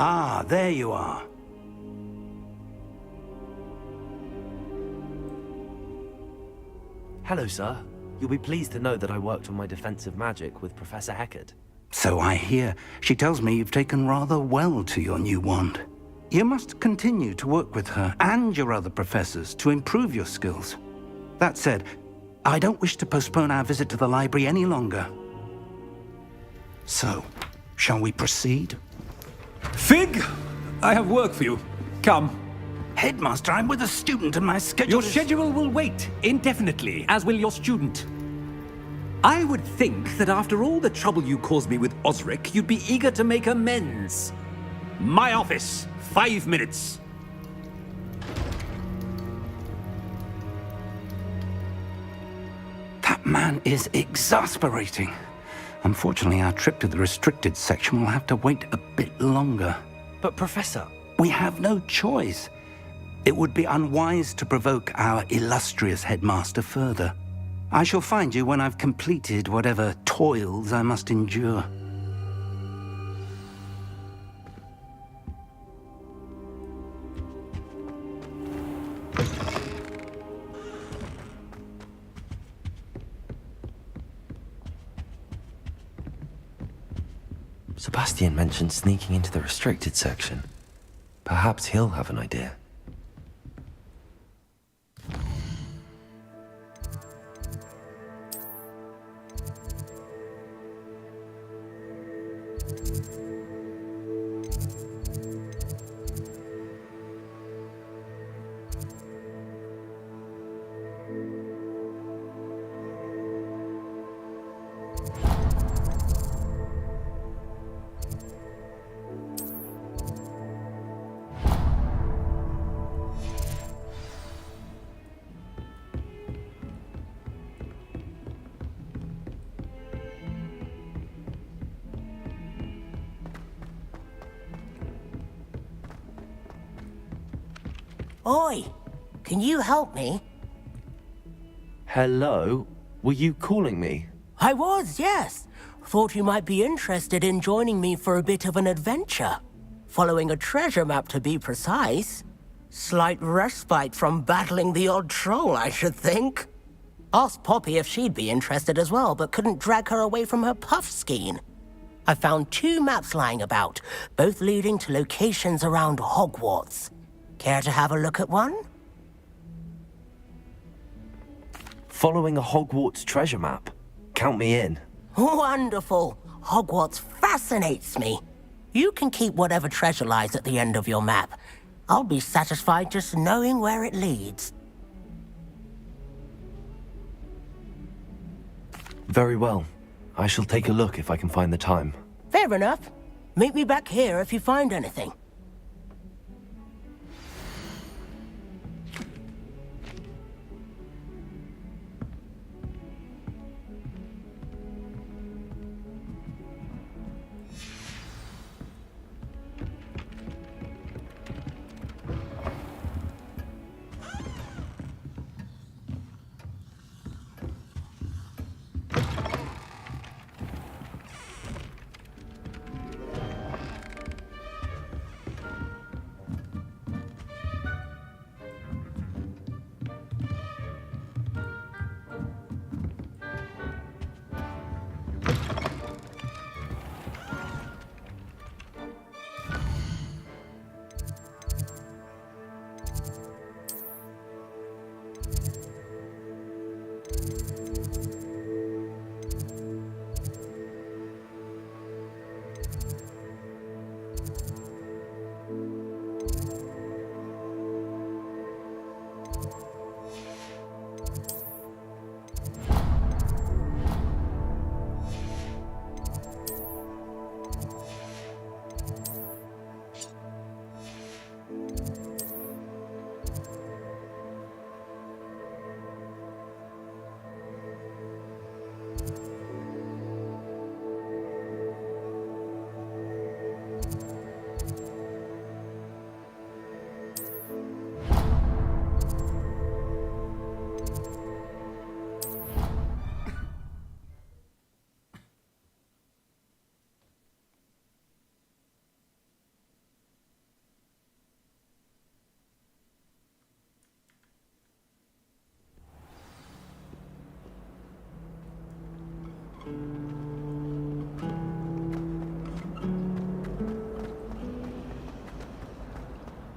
Ah, there you are. Hello, sir. You'll be pleased to know that I worked on my defensive magic with Professor Heckard. So I hear. She tells me you've taken rather well to your new wand. You must continue to work with her and your other professors to improve your skills. That said, I don't wish to postpone our visit to the library any longer. So, shall we proceed? Fig, I have work for you. Come. Headmaster, I'm with a student and my schedule Your schedule will wait indefinitely, as will your student. I would think that after all the trouble you caused me with Osric, you'd be eager to make amends. My office, 5 minutes. That man is exasperating. Unfortunately, our trip to the restricted section will have to wait a bit longer. But Professor... We have no choice. It would be unwise to provoke our illustrious headmaster further. I shall find you when I've completed whatever toils I must endure. Sebastian mentioned sneaking into the restricted section. Perhaps he'll have an idea. Oi! Can you help me? Hello? Were you calling me? I was, yes. Thought you might be interested in joining me for a bit of an adventure. Following a treasure map, to be precise. Slight respite from battling the odd troll, I should think. Asked Poppy if she'd be interested as well, but couldn't drag her away from her puff skein. I found 2 maps lying about, both leading to locations around Hogwarts. Care to have a look at one? Following a Hogwarts treasure map? Count me in. Wonderful. Hogwarts fascinates me. You can keep whatever treasure lies at the end of your map. I'll be satisfied just knowing where it leads. Very well. I shall take a look if I can find the time. Fair enough. Meet me back here if you find anything.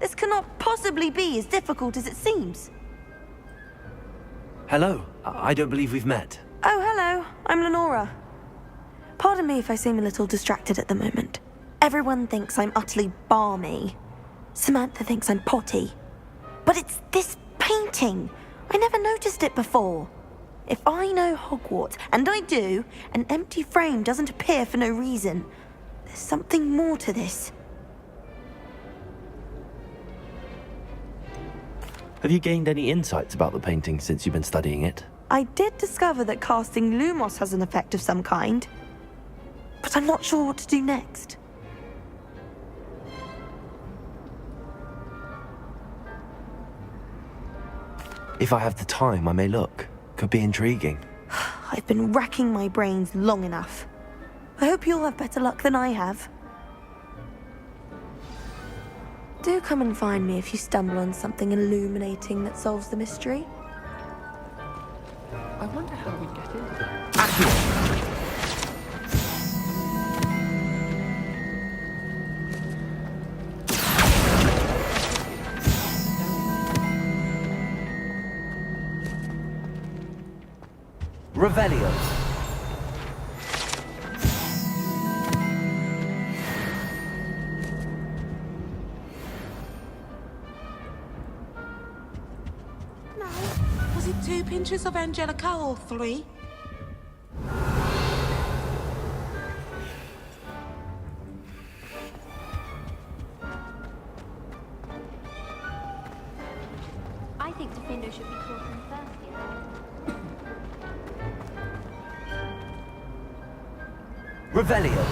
This cannot possibly be as difficult as it seems. Hello. I don't believe we've met. Oh, hello. I'm Lenora. Pardon me if I seem a little distracted at the moment. Everyone thinks I'm utterly balmy. Samantha thinks I'm potty. But it's this painting. I never noticed it before. If I know Hogwarts, and I do, an empty frame doesn't appear for no reason. There's something more to this. Have you gained any insights about the painting since you've been studying it? I did discover that casting Lumos has an effect of some kind. But I'm not sure what to do next. If I have the time, I may look. Could be intriguing. I've been racking my brains long enough. I hope you'll have better luck than I have. Do come and find me if you stumble on something illuminating that solves the mystery. I wonder how we'd get into that. Revelio. Was it 2 pinches of Angelica or 3? I think Defendo should be taught in first year. Revelio.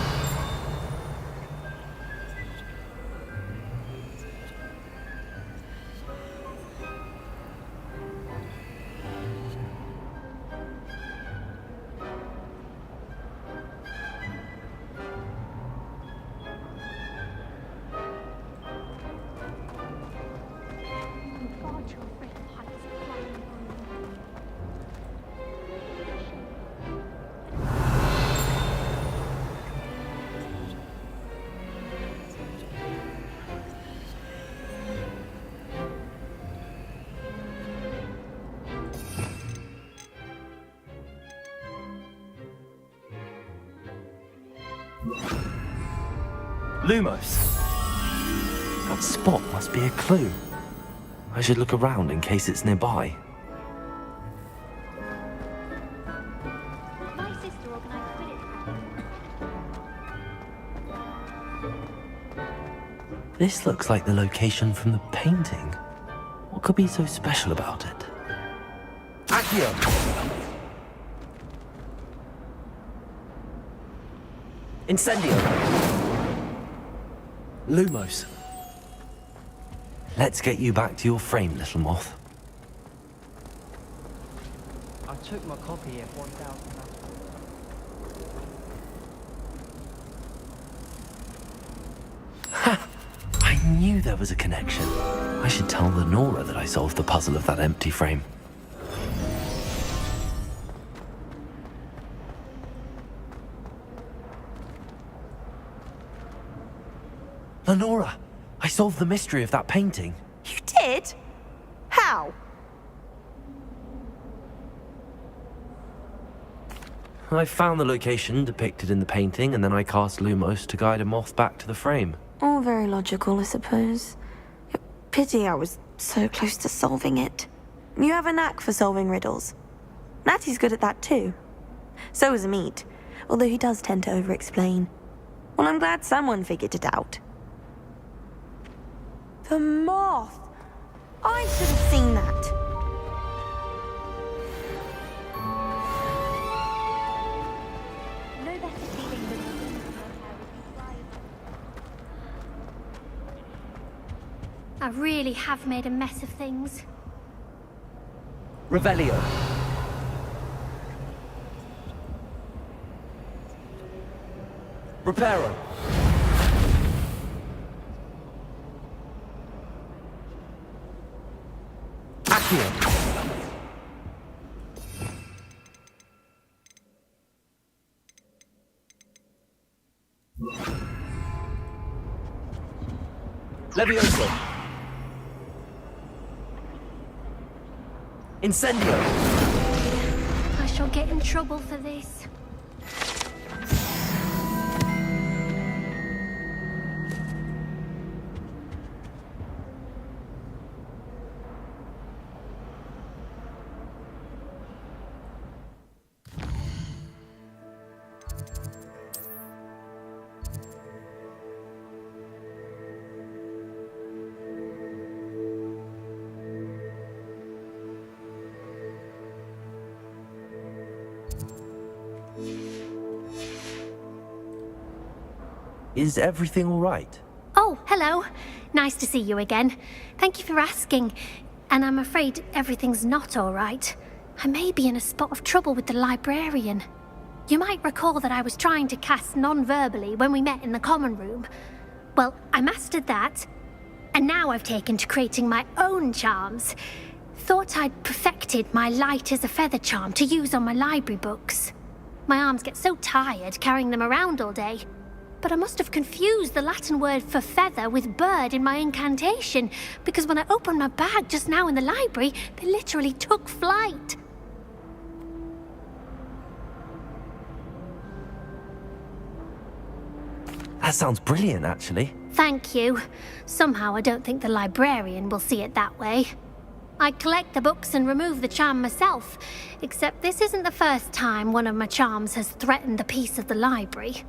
Lumos. That spot must be a clue. I should look around in case it's nearby. My sister organised Quidditch practice. This looks like the location from the painting. What could be so special about it? Accio! Incendio! Lumos. Let's get you back to your frame, little moth. I took my copy at 1,000. Ha! I knew there was a connection. I should tell Lenora that I solved the puzzle of that empty frame. Lenora, I solved the mystery of that painting. You did? How? I found the location depicted in the painting, and then I cast Lumos to guide a moth back to the frame. All very logical, I suppose. Pity I was so close to solving it. You have a knack for solving riddles. Natty's good at that too. So is Amit, although he does tend to over-explain. Well, I'm glad someone figured it out. The moth! I should have seen that. No better feeling than the wind in your hair as you fly. I really have made a mess of things. Revelio. Reparo. Accio. Levioso! Incendio! I shall get in trouble for this. Is everything all right? Oh, hello. Nice to see you again. Thank you for asking. And I'm afraid everything's not all right. I may be in a spot of trouble with the librarian. You might recall that I was trying to cast non-verbally when we met in the common room. Well, I mastered that, and now I've taken to creating my own charms. Thought I'd perfected my light as a feather charm to use on my library books. My arms get so tired carrying them around all day. But I must have confused the Latin word for feather with bird in my incantation, because when I opened my bag just now in the library, they literally took flight. That sounds brilliant, actually. Thank you. Somehow I don't think the librarian will see it that way. I collect the books and remove the charm myself, except this isn't the first time one of my charms has threatened the peace of the library.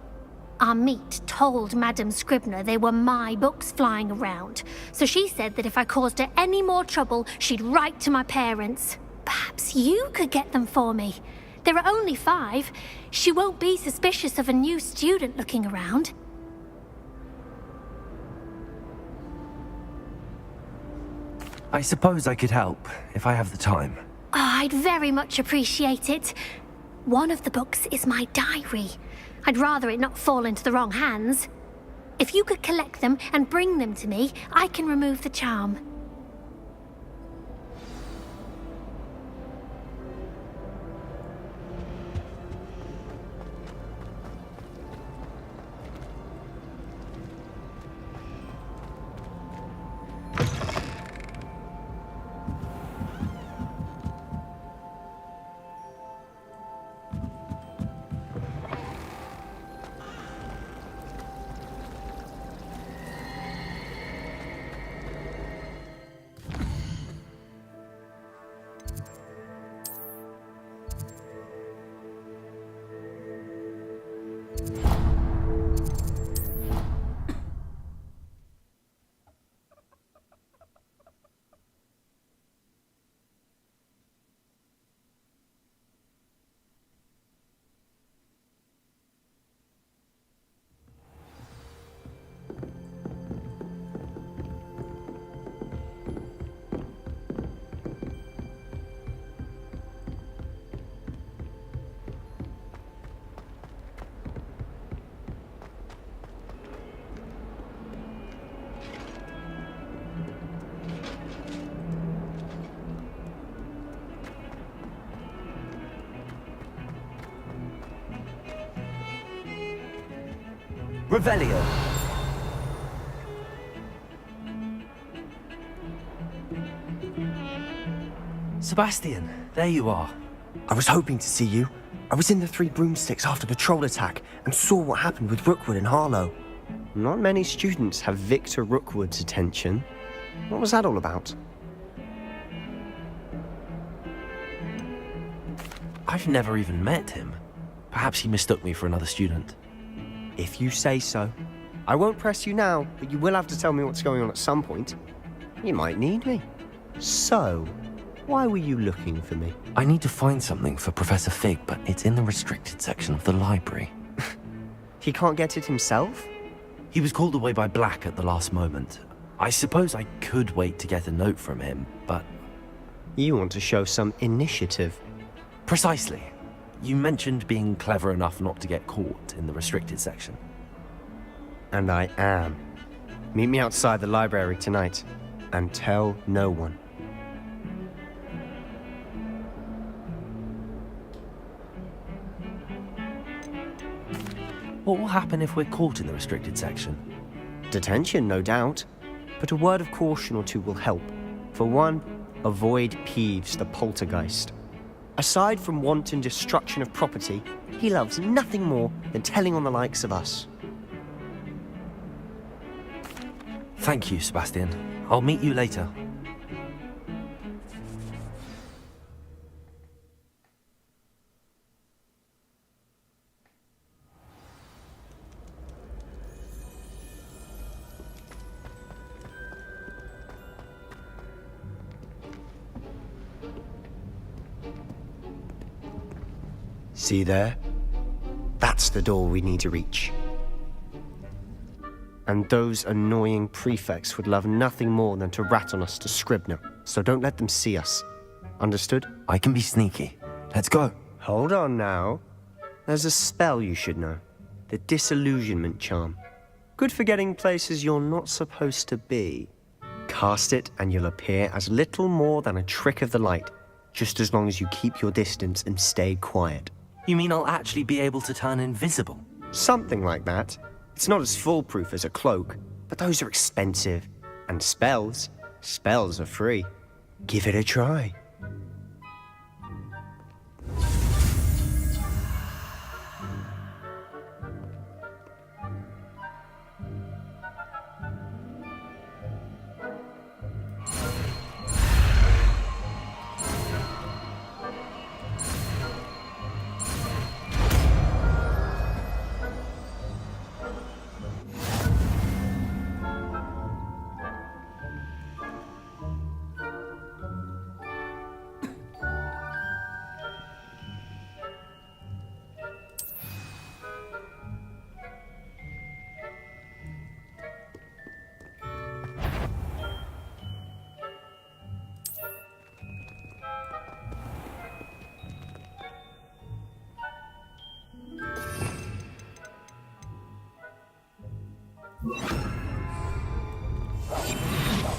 Our meet told Madame Scribner they were my books flying around, so she said that if I caused her any more trouble, she'd write to my parents. Perhaps you could get them for me. There are only 5. She won't be suspicious of a new student looking around. I suppose I could help, if I have the time. Oh, I'd very much appreciate it. One of the books is my diary. I'd rather it not fall into the wrong hands. If you could collect them and bring them to me, I can remove the charm. Revelio. Sebastian, there you are. I was hoping to see you. I was in the Three Broomsticks after patrol attack and saw what happened with Rookwood and Harlow. Not many students have Victor Rookwood's attention. What was that all about? I've never even met him. Perhaps he mistook me for another student. If you say so. I won't press you now, but you will have to tell me what's going on at some point. You might need me. So, why were you looking for me? I need to find something for Professor Fig, but it's in the restricted section of the library. He can't get it himself? He was called away by Black at the last moment. I suppose I could wait to get a note from him, but... You want to show some initiative. Precisely. You mentioned being clever enough not to get caught in the restricted section. And I am. Meet me outside the library tonight, and tell no one. What will happen if we're caught in the restricted section? Detention, no doubt. but a word of caution or two will help. For one, avoid Peeves the poltergeist. Aside from wanton destruction of property, he loves nothing more than telling on the likes of us. Thank you, Sebastian. I'll meet you later. See there? That's the door we need to reach. And those annoying prefects would love nothing more than to rat on us to Scribner, so don't let them see us. Understood? I can be sneaky. Let's go. Hold on now. There's a spell you should know. The Disillusionment Charm. Good for getting places you're not supposed to be. Cast it and you'll appear as little more than a trick of the light, just as long as you keep your distance and stay quiet. You mean I'll actually be able to turn invisible? Something like that. It's not as foolproof as a cloak, but those are expensive. And spells are free. Give it a try.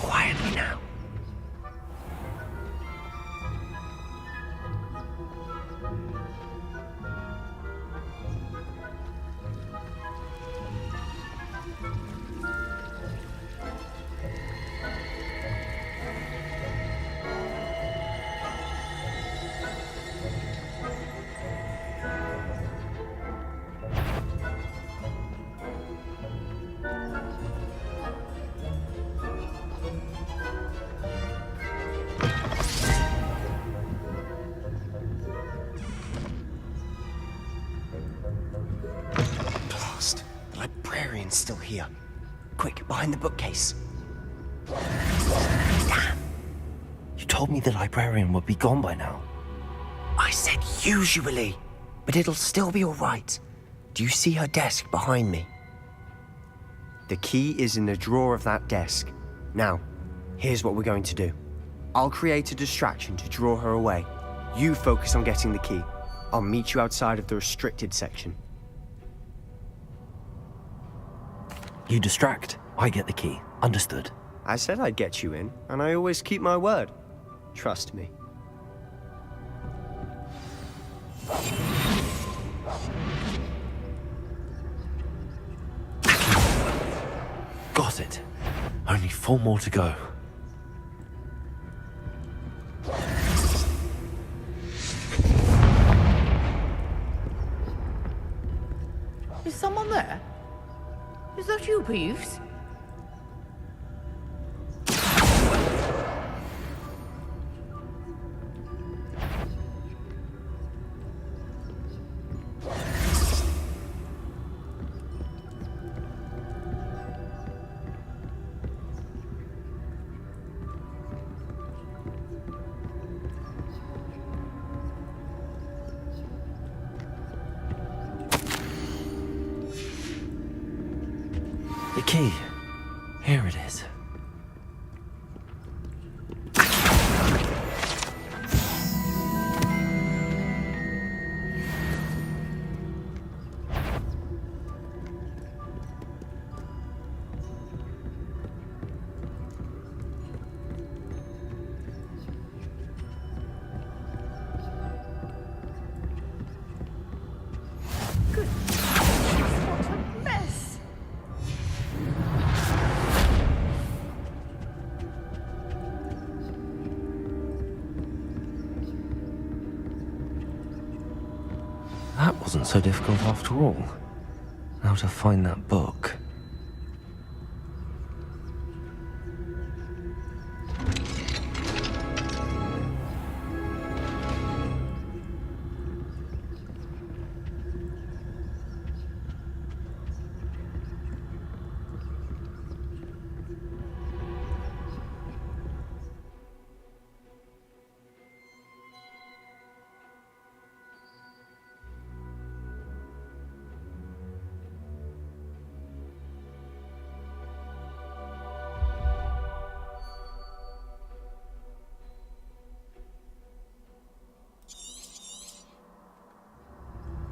Quietly now. Still here. Quick, behind the bookcase. Damn. You told me the librarian would be gone by now. I said usually, but it'll still be all right. Do you see her desk behind me? The key is in the drawer of that desk. Now, here's what we're going to do. I'll create a distraction to draw her away. You focus on getting the key. I'll meet you outside of the restricted section. You distract, I get the key. Understood. I said I'd get you in, and I always keep my word. Trust me. Got it. Only 4 more to go. Is someone there? Is that you, Peeves? The key. Here it is. That wasn't so difficult after all. Now to find that book.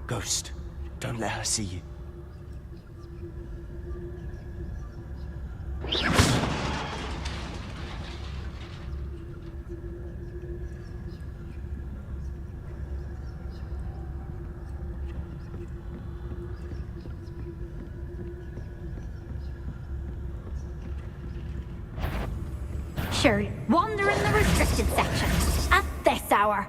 Ghost, don't let her see you. Sure, wander in the restricted section at this hour.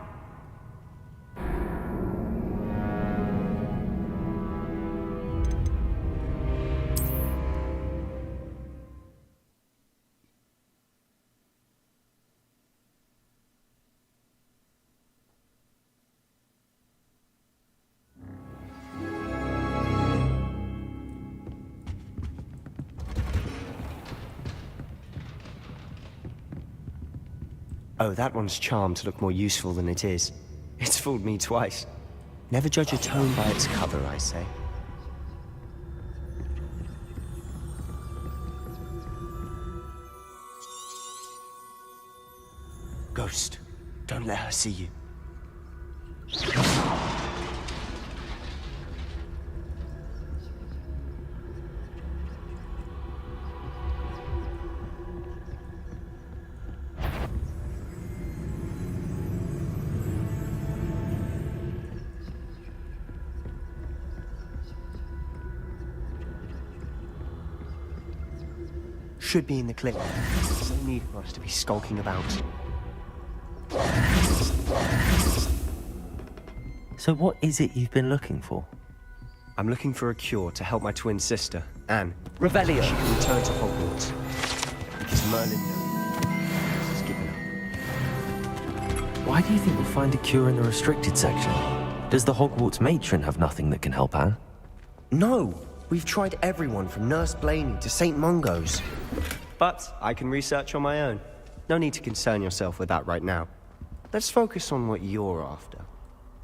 Oh, that one's charmed to look more useful than it is. It's fooled me twice. Never judge a tome by its cover, I say. Ghost, don't let her see you. Should be in the clip. No need for us to be skulking about. So what is it you've been looking for? I'm looking for a cure to help my twin sister, Anne. Revelio! She can return to Hogwarts. Because Merlin knows she's given up. Why do you think we'll find a cure in the restricted section? Does the Hogwarts matron have nothing that can help Anne? No! We've tried everyone from Nurse Blaney to St. Mungo's. But I can research on my own. No need to concern yourself with that right now. Let's focus on what you're after.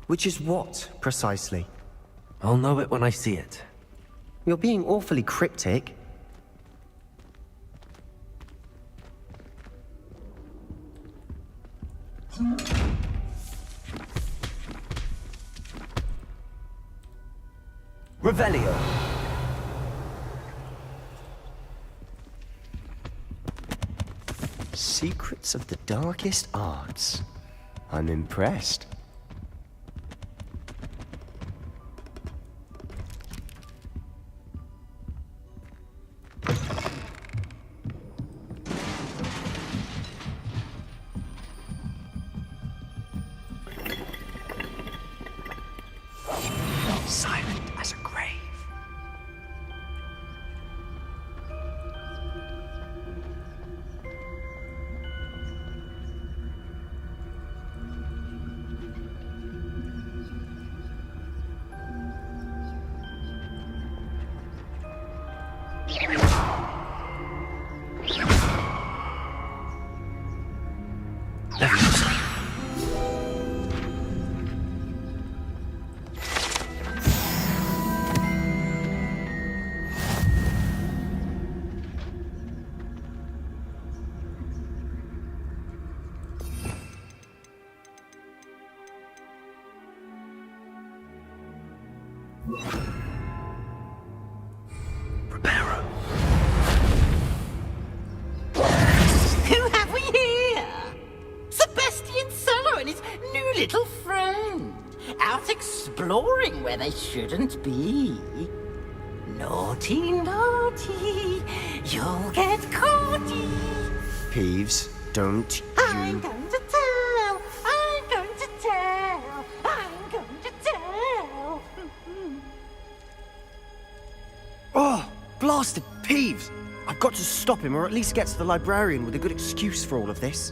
Which is what, precisely? I'll know it when I see it. You're being awfully cryptic. Revelio! Secrets of the darkest arts. I'm impressed. Silent as a grave. Who have we here? Sebastian Sallow and his new little friend. Out exploring where they shouldn't be. Naughty, naughty. You'll get caughty. Peeves, don't I'm going to tell. I'm going to tell. I'm going to tell. blasted peeves! I've got to stop him, or at least get to the librarian with a good excuse for all of this.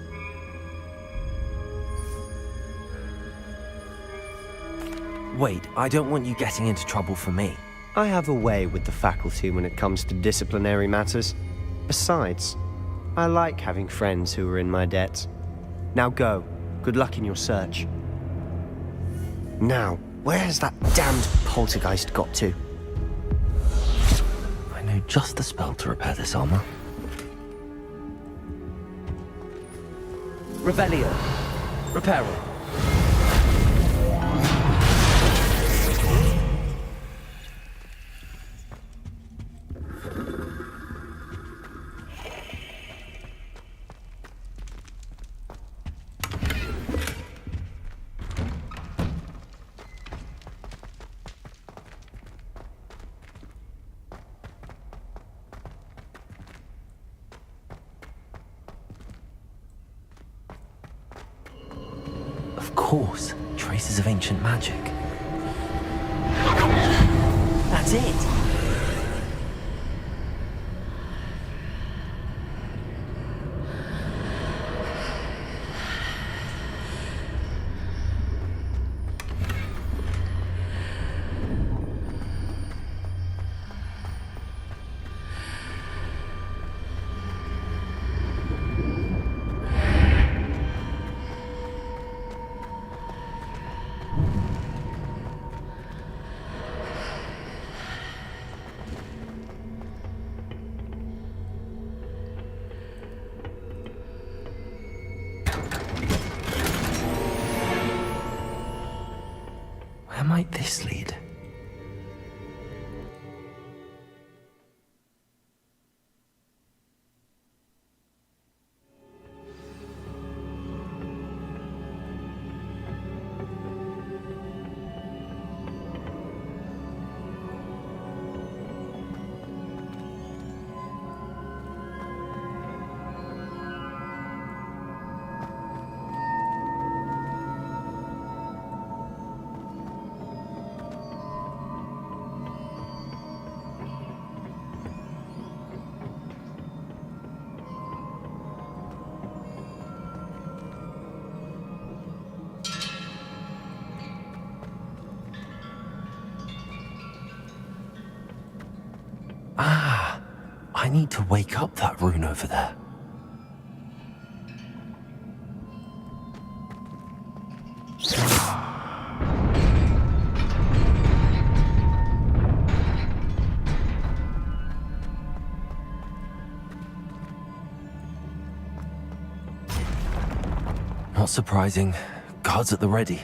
Wait, I don't want you getting into trouble for me. I have a way with the faculty when it comes to disciplinary matters. Besides, I like having friends who are in my debt. Now go. Good luck in your search. Now, where has that damned poltergeist got to? I know just the spell to repair this armor. Revelio. Reparo. Of course, traces of ancient magic. That's it! Where might this lead? Ah, I need to wake up that rune over there. Not surprising. Guards at the ready.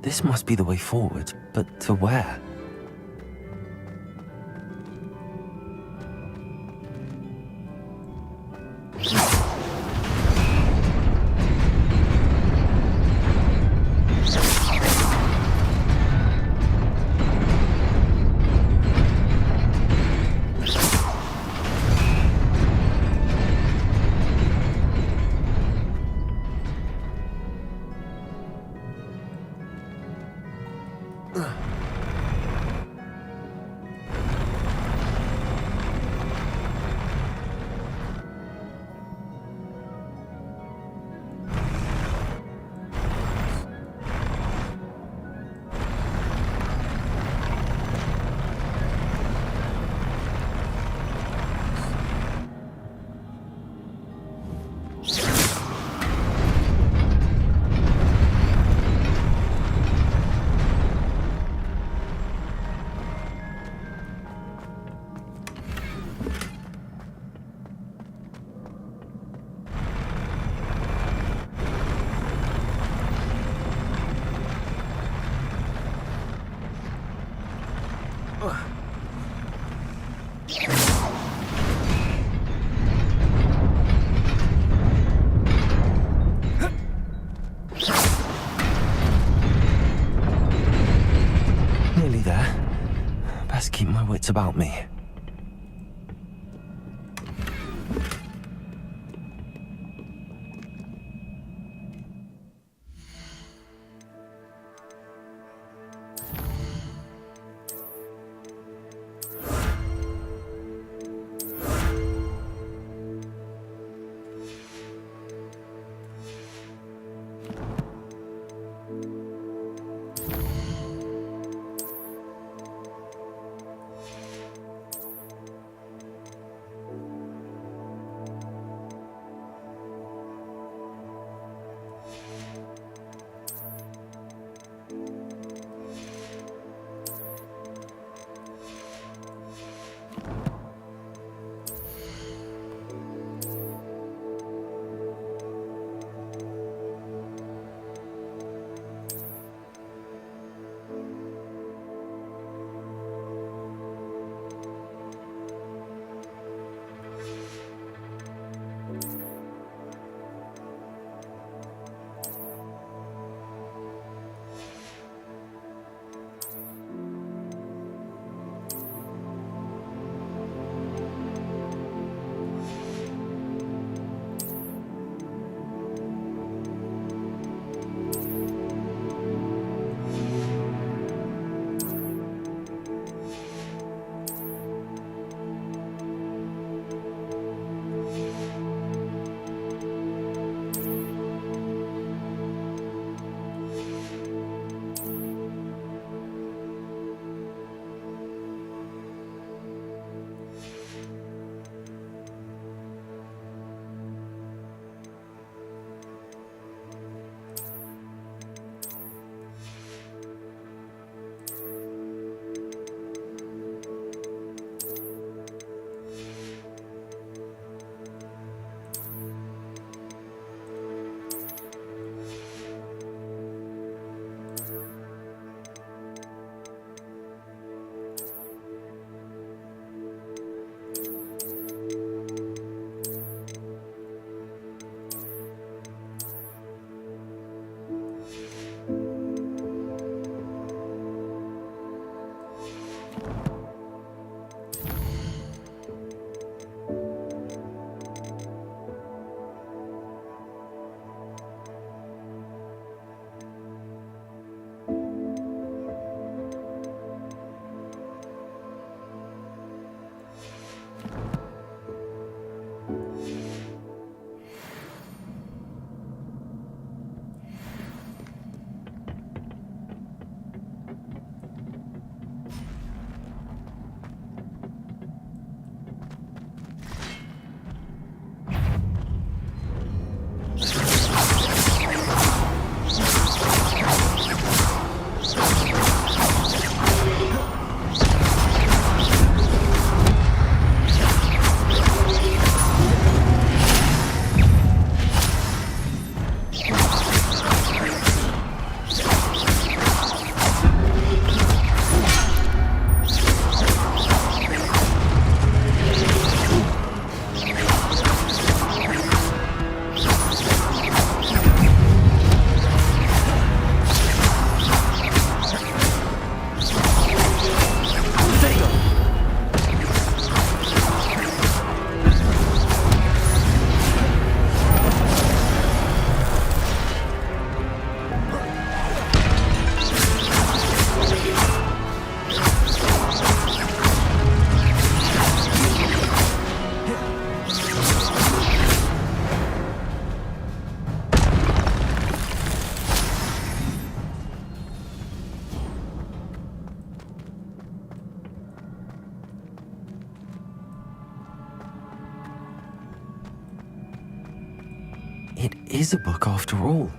This must be the way forward, but to where? Nearly there. Best keep my wits about me. is a book after all.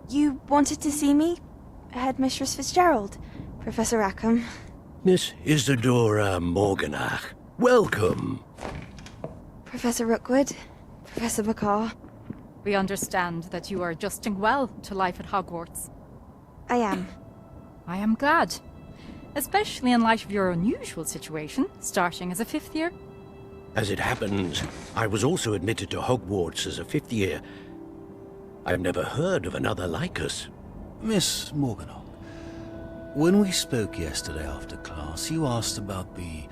You wanted to see me? Headmistress Fitzgerald, Professor Rackham. Miss Isadora Morganach, welcome. Professor Rookwood, Professor Bakar. We understand that you are adjusting well to life at Hogwarts. I am. I am glad. Especially in light of your unusual situation, starting as a 5th year. As it happens, I was also admitted to Hogwarts as a 5th year. I've never heard of another like us. Miss Morganach, when we spoke yesterday after class, you asked about the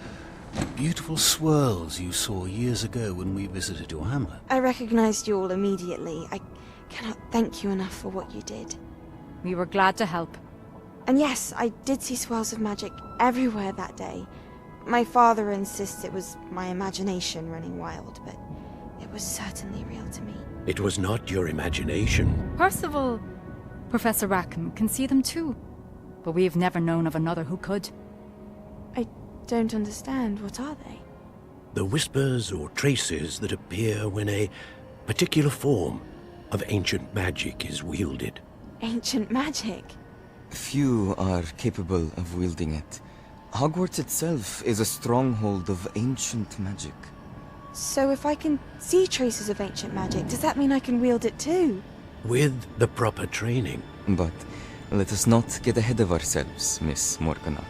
beautiful swirls you saw years ago when we visited your hamlet. I recognized you all immediately. I cannot thank you enough for what you did. We were glad to help. And yes, I did see swirls of magic everywhere that day. My father insists it was my imagination running wild, but it was certainly real to me. It was not your imagination. Percival, Professor Rackham can see them too. But we've never known of another who could. I don't understand. What are they? The whispers or traces that appear when a particular form of ancient magic is wielded. Ancient magic? Few are capable of wielding it. Hogwarts itself is a stronghold of ancient magic. So if I can see traces of ancient magic, does that mean I can wield it too? With the proper training. But let us not get ahead of ourselves, Miss Morganach.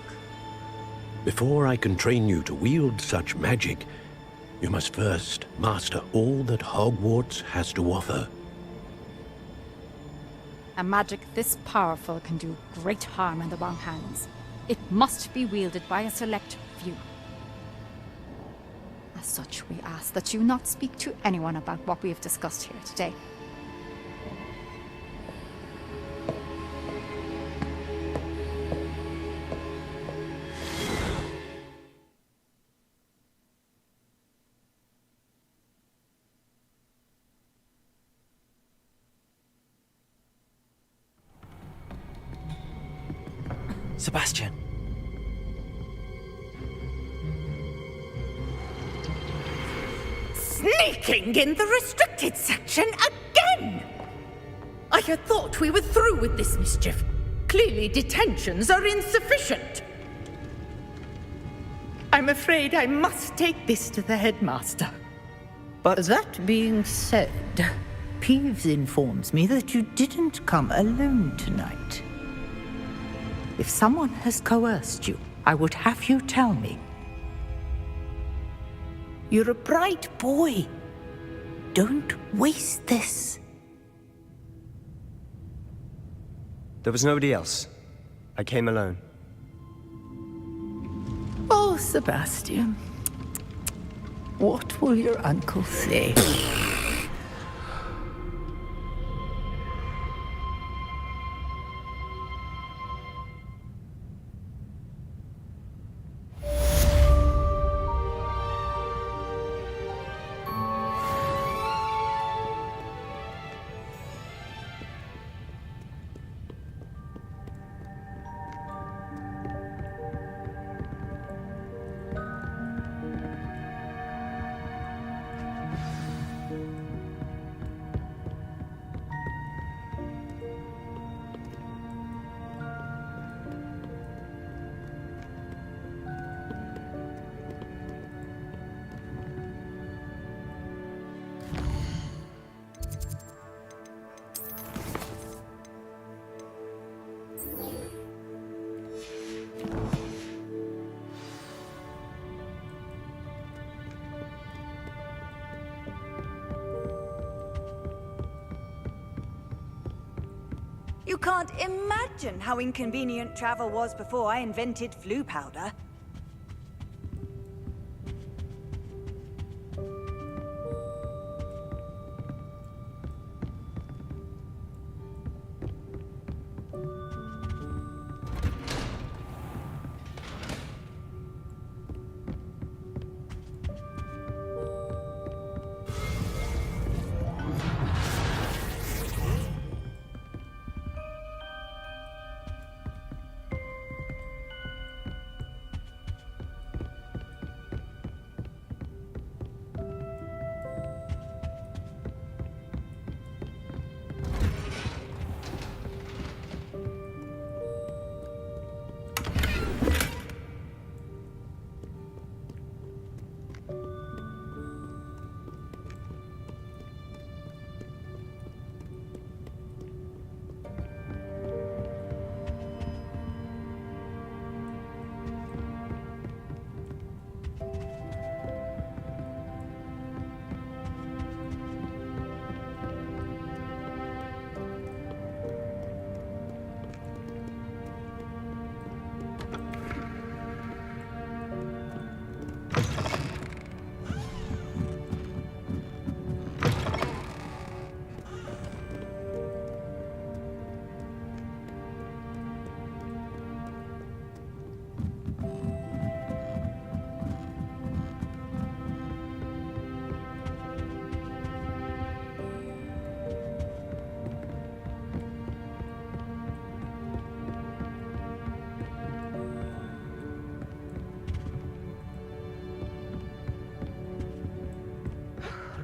Before I can train you to wield such magic, you must first master all that Hogwarts has to offer. A magic this powerful can do great harm in the wrong hands. It must be wielded by a select few. As such, we ask that you not speak to anyone about what we have discussed here today. Sebastian. Sneaking in the restricted section again! I had thought we were through with this mischief. Clearly detentions are insufficient. I'm afraid I must take this to the headmaster. But that being said, Peeves informs me that you didn't come alone tonight. If someone has coerced you, I would have you tell me. You're a bright boy. Don't waste this. There was nobody else. I came alone. Oh, Sebastian. What will your uncle say? You can't imagine how inconvenient travel was before I invented flu powder.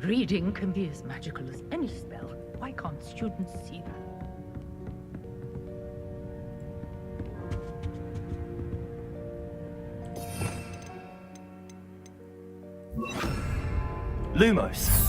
Reading can be as magical as any spell. Why can't students see that? Lumos.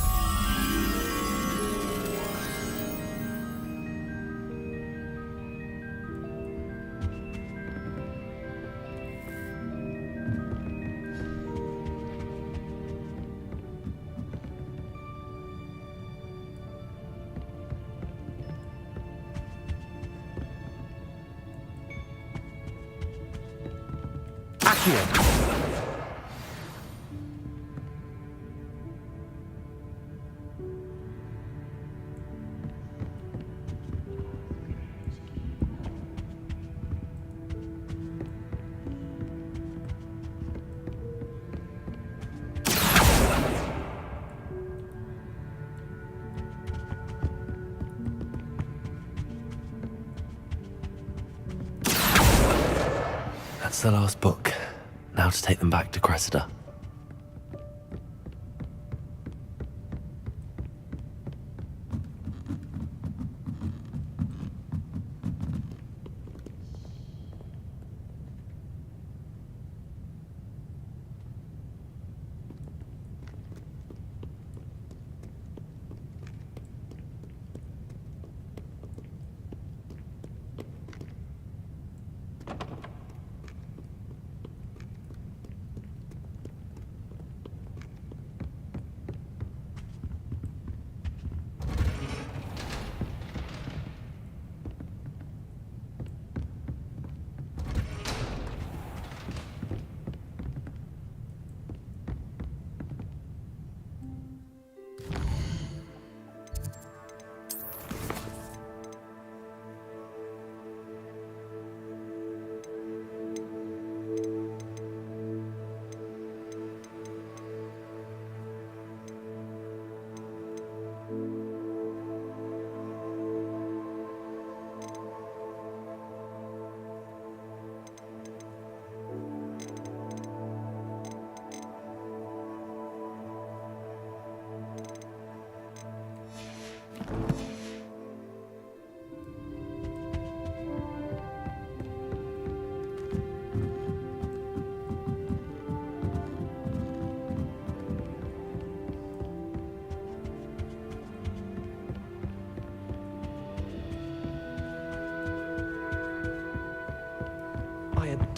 That's the last book. Now to take them back to Cressida.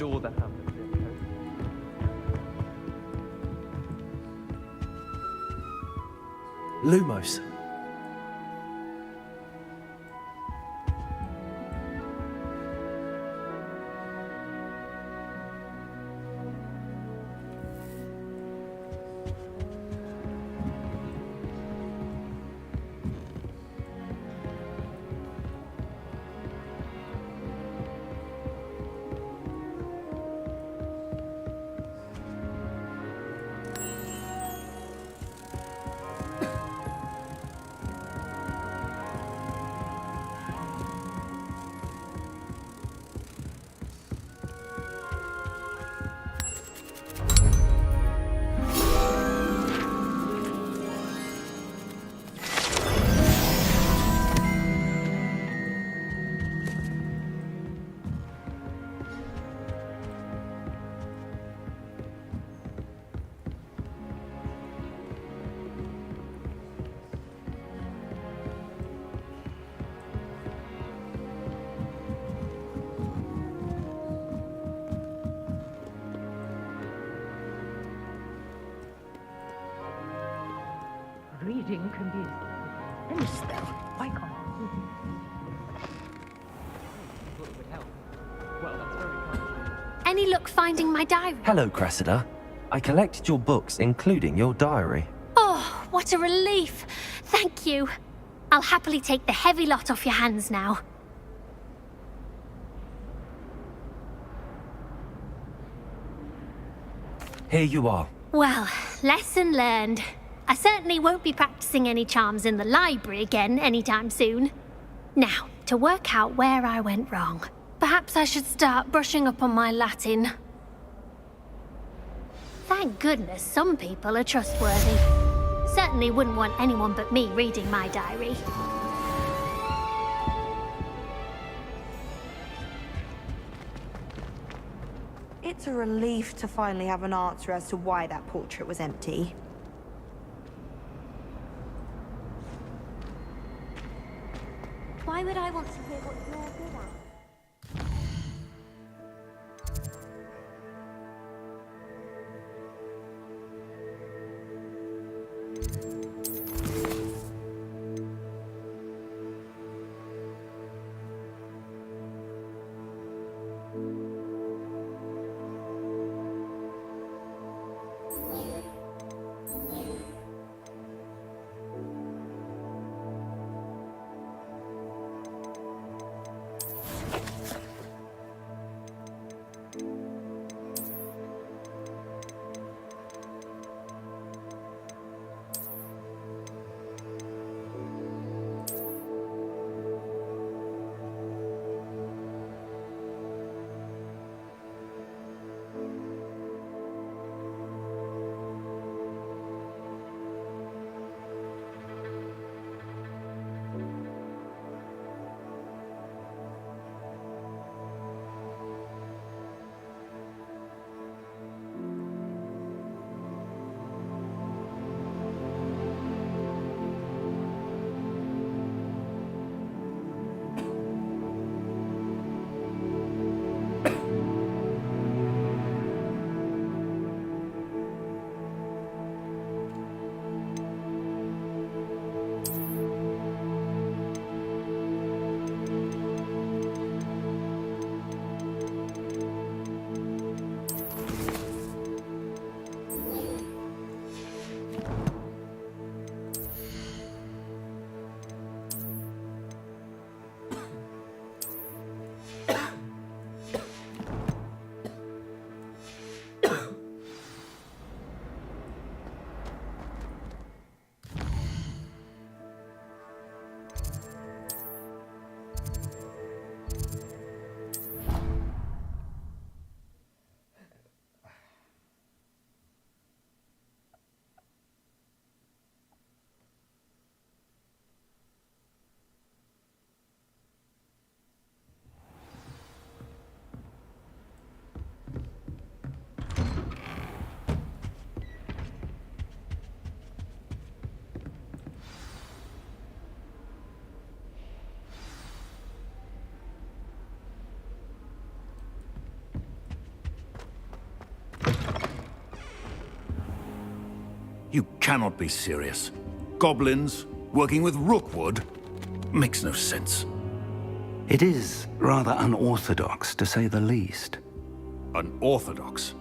adore the Hamlet. Lumos. Reading can be any spell. Why can't Any luck finding my diary? Hello, Cressida. I collected your books, including your diary. Oh, what a relief. Thank you. I'll happily take the heavy lot off your hands now. Here you are. Well, lesson learned. I certainly won't be practicing any charms in the library again anytime soon. Now, to work out where I went wrong. Perhaps I should start brushing up on my Latin. Thank goodness some people are trustworthy. Certainly wouldn't want anyone but me reading my diary. It's a relief to finally have an answer as to why that portrait was empty. Why would I want to hear what you're good at? You cannot be serious. Goblins working with Rookwood makes no sense. It is rather unorthodox, to say the least. Unorthodox?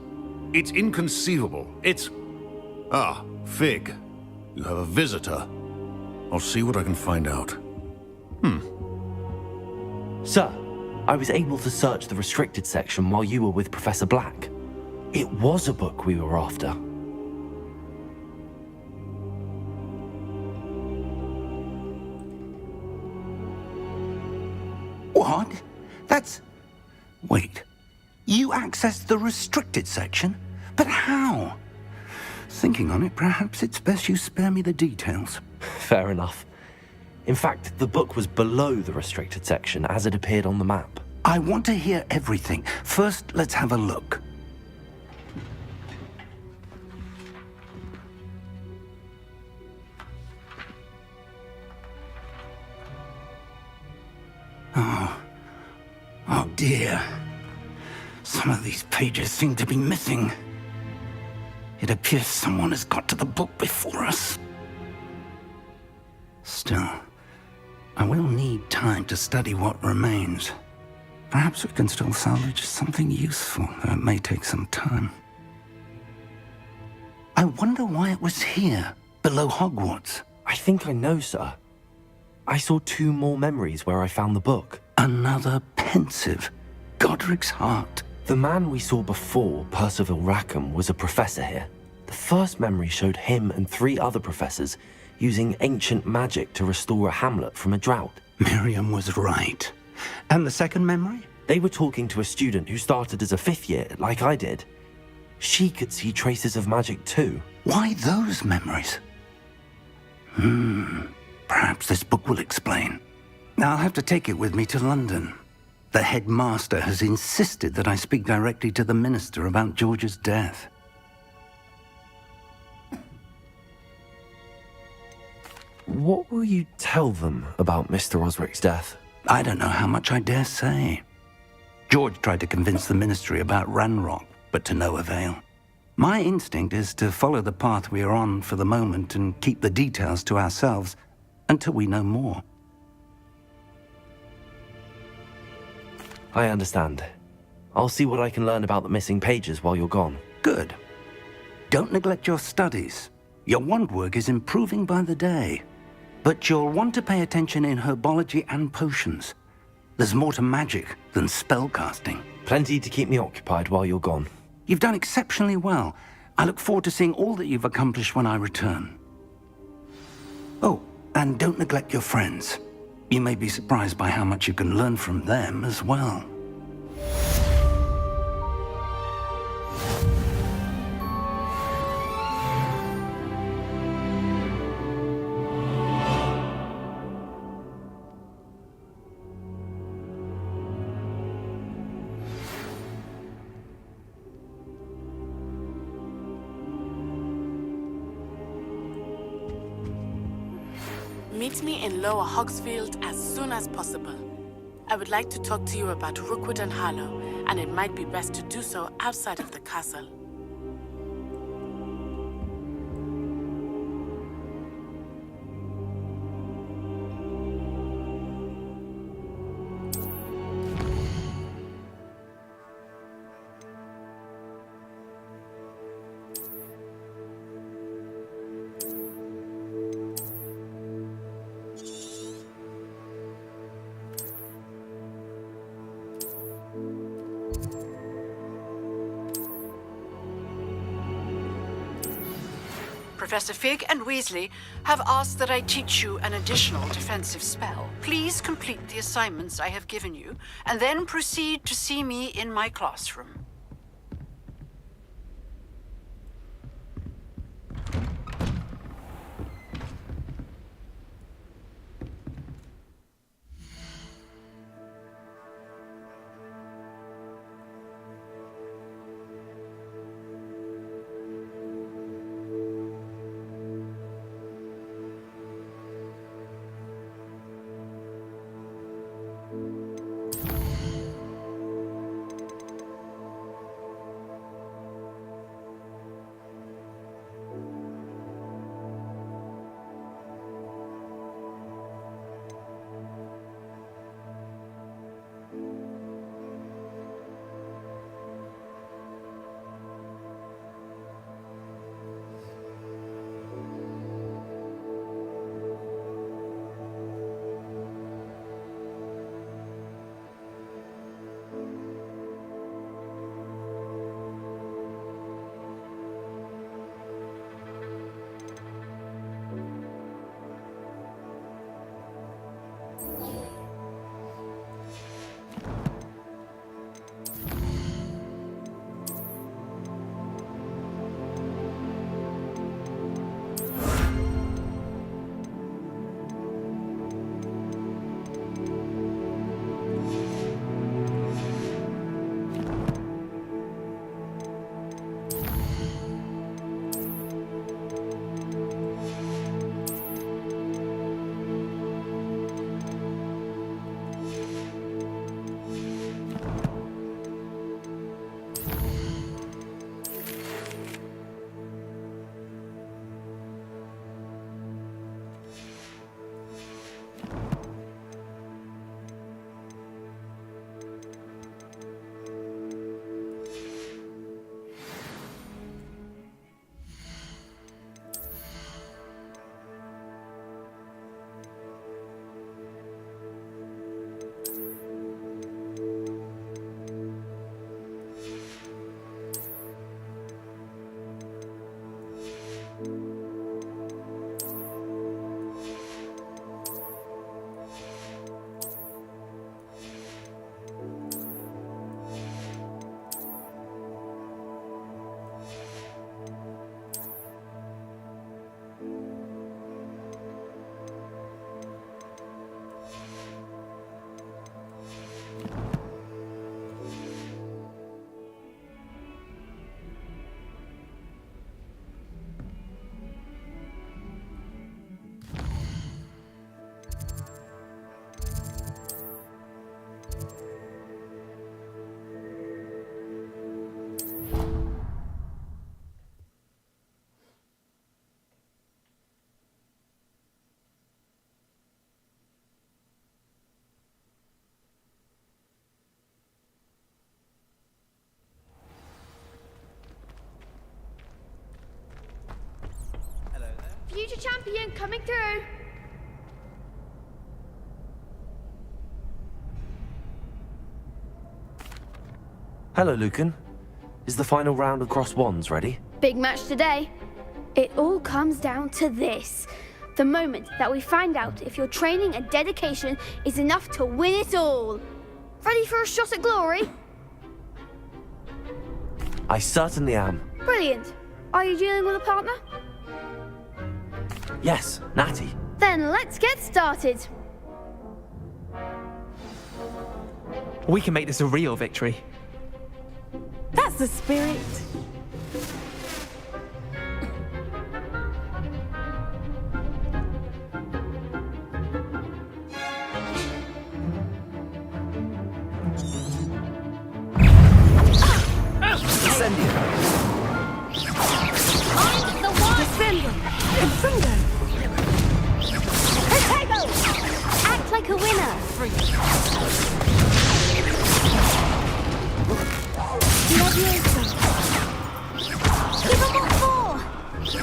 It's inconceivable. It's... Ah, Fig. You have a visitor. I'll see what I can find out. Sir, I was able to search the restricted section while you were with Professor Black. It was a book we were after. What? That's... Wait. You accessed the restricted section? But how? Thinking on it, perhaps it's best you spare me the details. Fair enough. In fact, the book was below the restricted section as it appeared on the map. I want to hear everything. First, let's have a look. Oh dear. Some of these pages seem to be missing. It appears someone has got to the book before us. Still, I will need time to study what remains. Perhaps we can still salvage something useful, though it may take some time. I wonder why it was here, below Hogwarts. I think I know, sir. I saw 2 more memories where I found the book. Another pensive. Godric's heart. The man we saw before, Percival Rackham, was a professor here. The first memory showed him and 3 other professors using ancient magic to restore a hamlet from a drought. Miriam was right. And the second memory? They were talking to a student who started as a 5th year, like I did. She could see traces of magic too. Why those memories? Perhaps this book will explain. I'll have to take it with me to London. The headmaster has insisted that I speak directly to the minister about George's death. What will you tell them about Mr. Osric's death? I don't know how much I dare say. George tried to convince the ministry about Ranrock, but to no avail. My instinct is to follow the path we are on for the moment and keep the details to ourselves until we know more. I understand. I'll see what I can learn about the missing pages while you're gone. Good. Don't neglect your studies. Your wand work is improving by the day. But you'll want to pay attention in herbology and potions. There's more to magic than spellcasting. Plenty to keep me occupied while you're gone. You've done exceptionally well. I look forward to seeing all that you've accomplished when I return. Oh, and don't neglect your friends. You may be surprised by how much you can learn from them as well. Meet me in Lower Hogsfield as soon as possible. I would like to talk to you about Rookwood and Harlow, and it might be best to do so outside of the castle. Professor Fig and Weasley have asked that I teach you an additional defensive spell. Please complete the assignments I have given you, and then proceed to see me in my classroom. Future champion coming through. Hello, Lucan. Is the final round of Cross Wands ready? Big match today. It all comes down to this. The moment that we find out if your training and dedication is enough to win it all. Ready for a shot at glory? I certainly am. Brilliant. Are you dealing with a partner? Yes, Natty. Then let's get started. We can make this a real victory. That's the spirit. Act like a winner. Give him what for. Is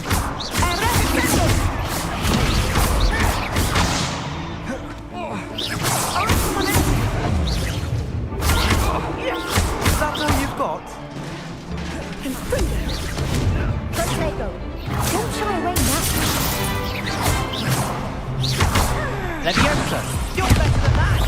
that all you've got? Potato. Don't shy away now. Leviosa, you're better than that!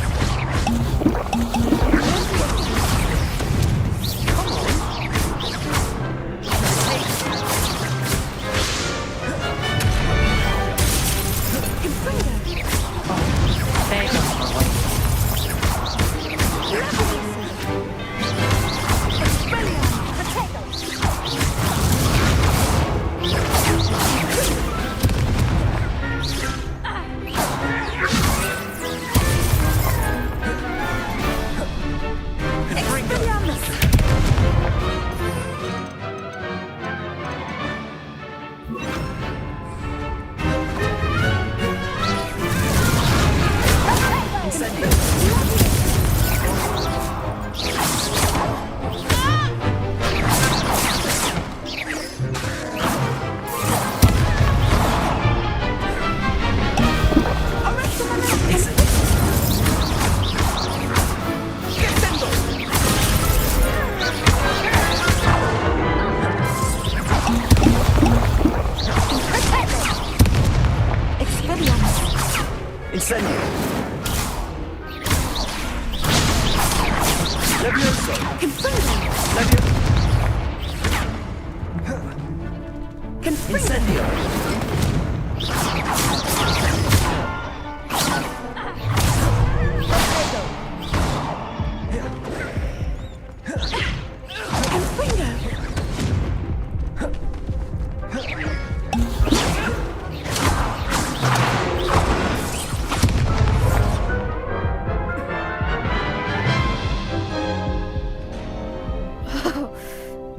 Incendio! Levioso! Levioso! Incendio!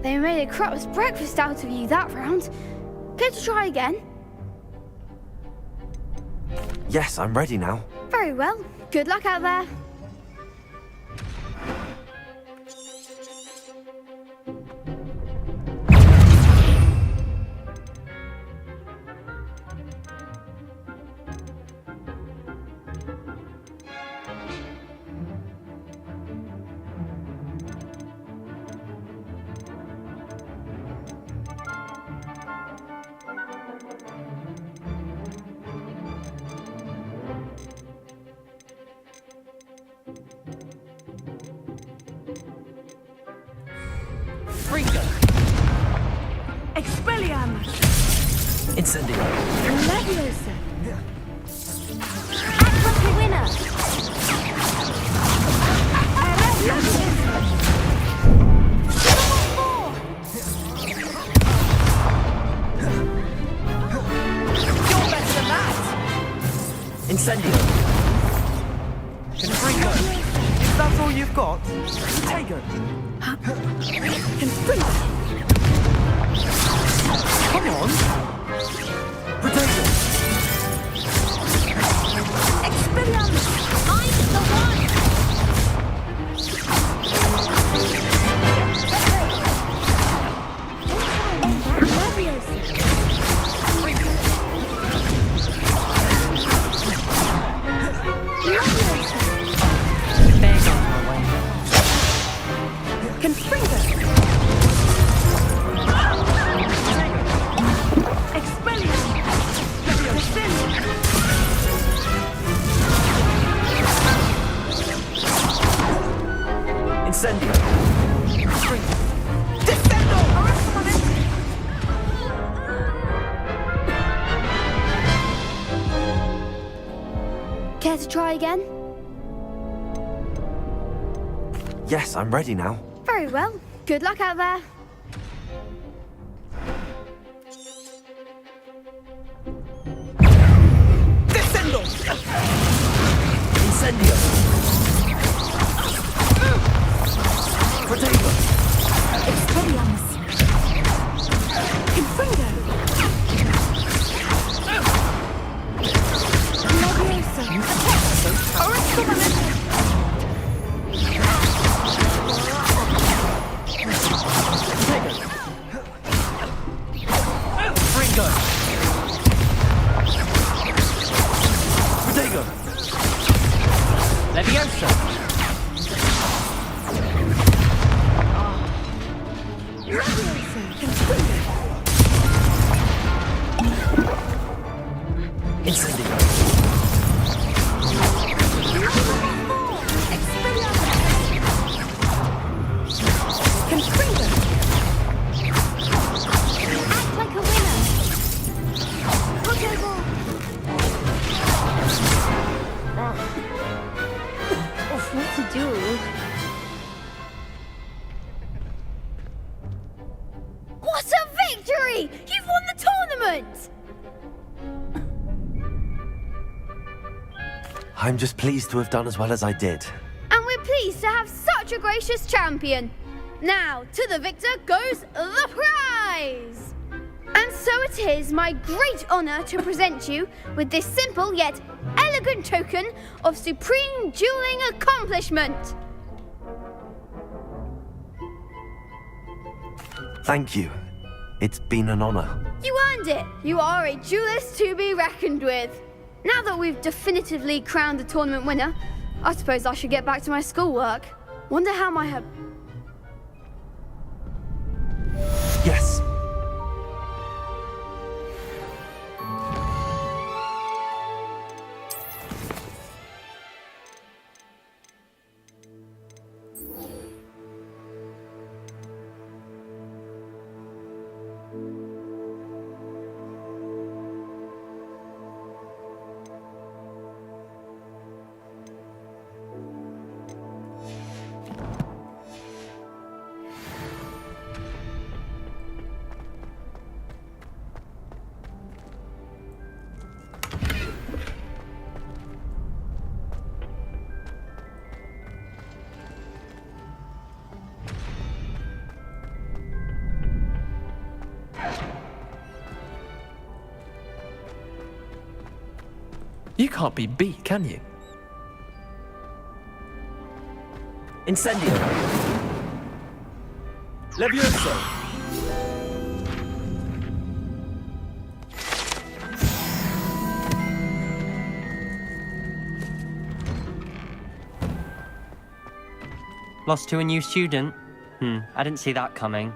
They made a crap's breakfast out of you that round. Care to try again? Yes, I'm ready now. Very well. Good luck out there. Expelliarmus! Incendio! Leviosa! Act like a winner! You're better than that! Incendio! Confringo! Is that all you've got? Take it! Confringo! Come on! Potato! Expelliarmus! I'm the one! Incendio! Care to try again? Yes, I'm ready now. Very well. Good luck out there. Descendo! Incendio! Potato! Expelliarmus! Confringo! Leviosa! Arrestomamente! Fringo! Potato! Leviosa! Incendio! Confringo! Act like a winner! Potato! What to do? What a victory! You've won the tournament! I'm just pleased to have done as well as I did. And we're pleased to have such a gracious champion. Now, to the victor goes the prize! And so it is my great honor to present you with this simple yet elegant token of supreme dueling accomplishment. Thank you. It's been an honor. You earned it. You are a duelist to be reckoned with. Now that we've definitively crowned the tournament winner, I suppose I should get back to my schoolwork. Wonder how my Yes. can't be beat, can you? Incendio. Levioso. Lost to a new student? I didn't see that coming.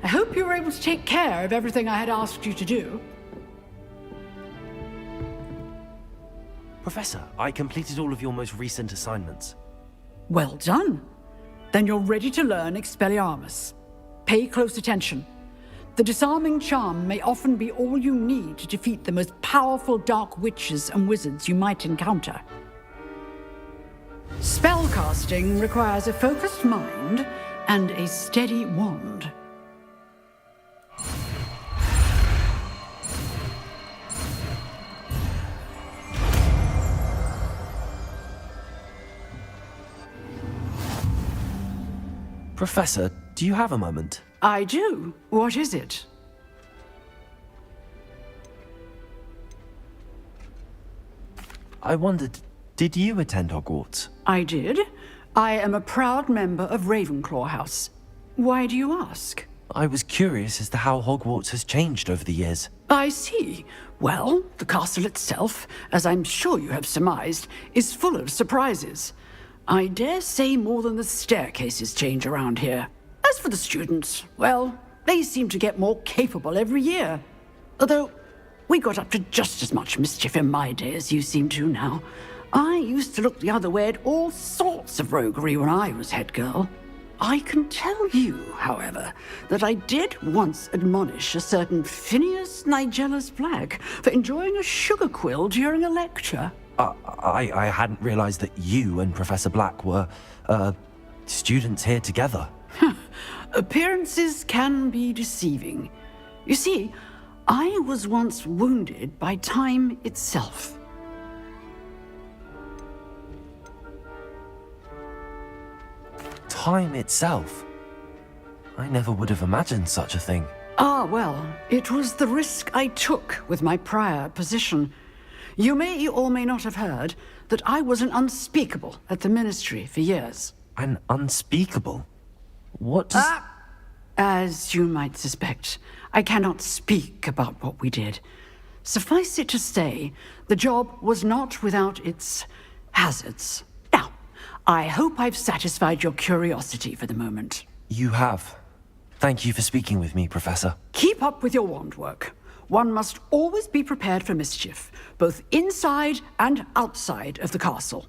I hope you were able to take care of everything I had asked you to do. Professor, I completed all of your most recent assignments. Well done. Then you're ready to learn Expelliarmus. Pay close attention. The disarming charm may often be all you need to defeat the most powerful dark witches and wizards you might encounter. Spellcasting requires a focused mind and a steady wand. Professor, do you have a moment? I do. What is it? I wondered, did you attend Hogwarts? I did. I am a proud member of Ravenclaw House. Why do you ask? I was curious as to how Hogwarts has changed over the years. I see. Well, the castle itself, as I'm sure you have surmised, is full of surprises. I dare say more than the staircases change around here. As for the students, well, they seem to get more capable every year. Although, we got up to just as much mischief in my day as you seem to now. I used to look the other way at all sorts of roguery when I was head girl. I can tell you, however, that I did once admonish a certain Phineas Nigellus Black for enjoying a sugar quill during a lecture. I hadn't realized that you and Professor Black were, students here together. Appearances can be deceiving. You see, I was once wounded by time itself. Time itself? I never would have imagined such a thing. Ah, well, it was the risk I took with my prior position. You may or may not have heard that I was an unspeakable at the Ministry for years. An unspeakable? What does... As you might suspect, I cannot speak about what we did. Suffice it to say, the job was not without its hazards. Now, I hope I've satisfied your curiosity for the moment. You have. Thank you for speaking with me, Professor. Keep up with your wand work. One must always be prepared for mischief, both inside and outside of the castle.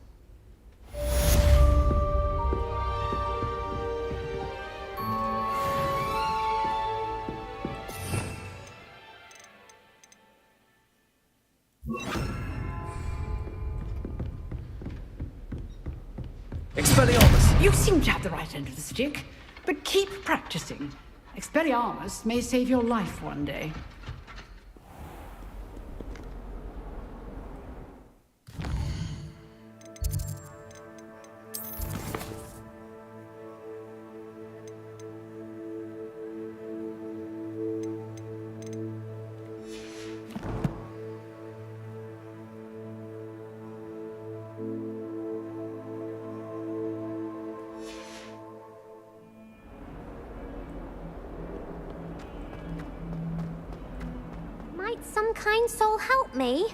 Expelliarmus! You seem to have the right end of the stick, but keep practicing. Expelliarmus may save your life one day. Might some kind soul help me?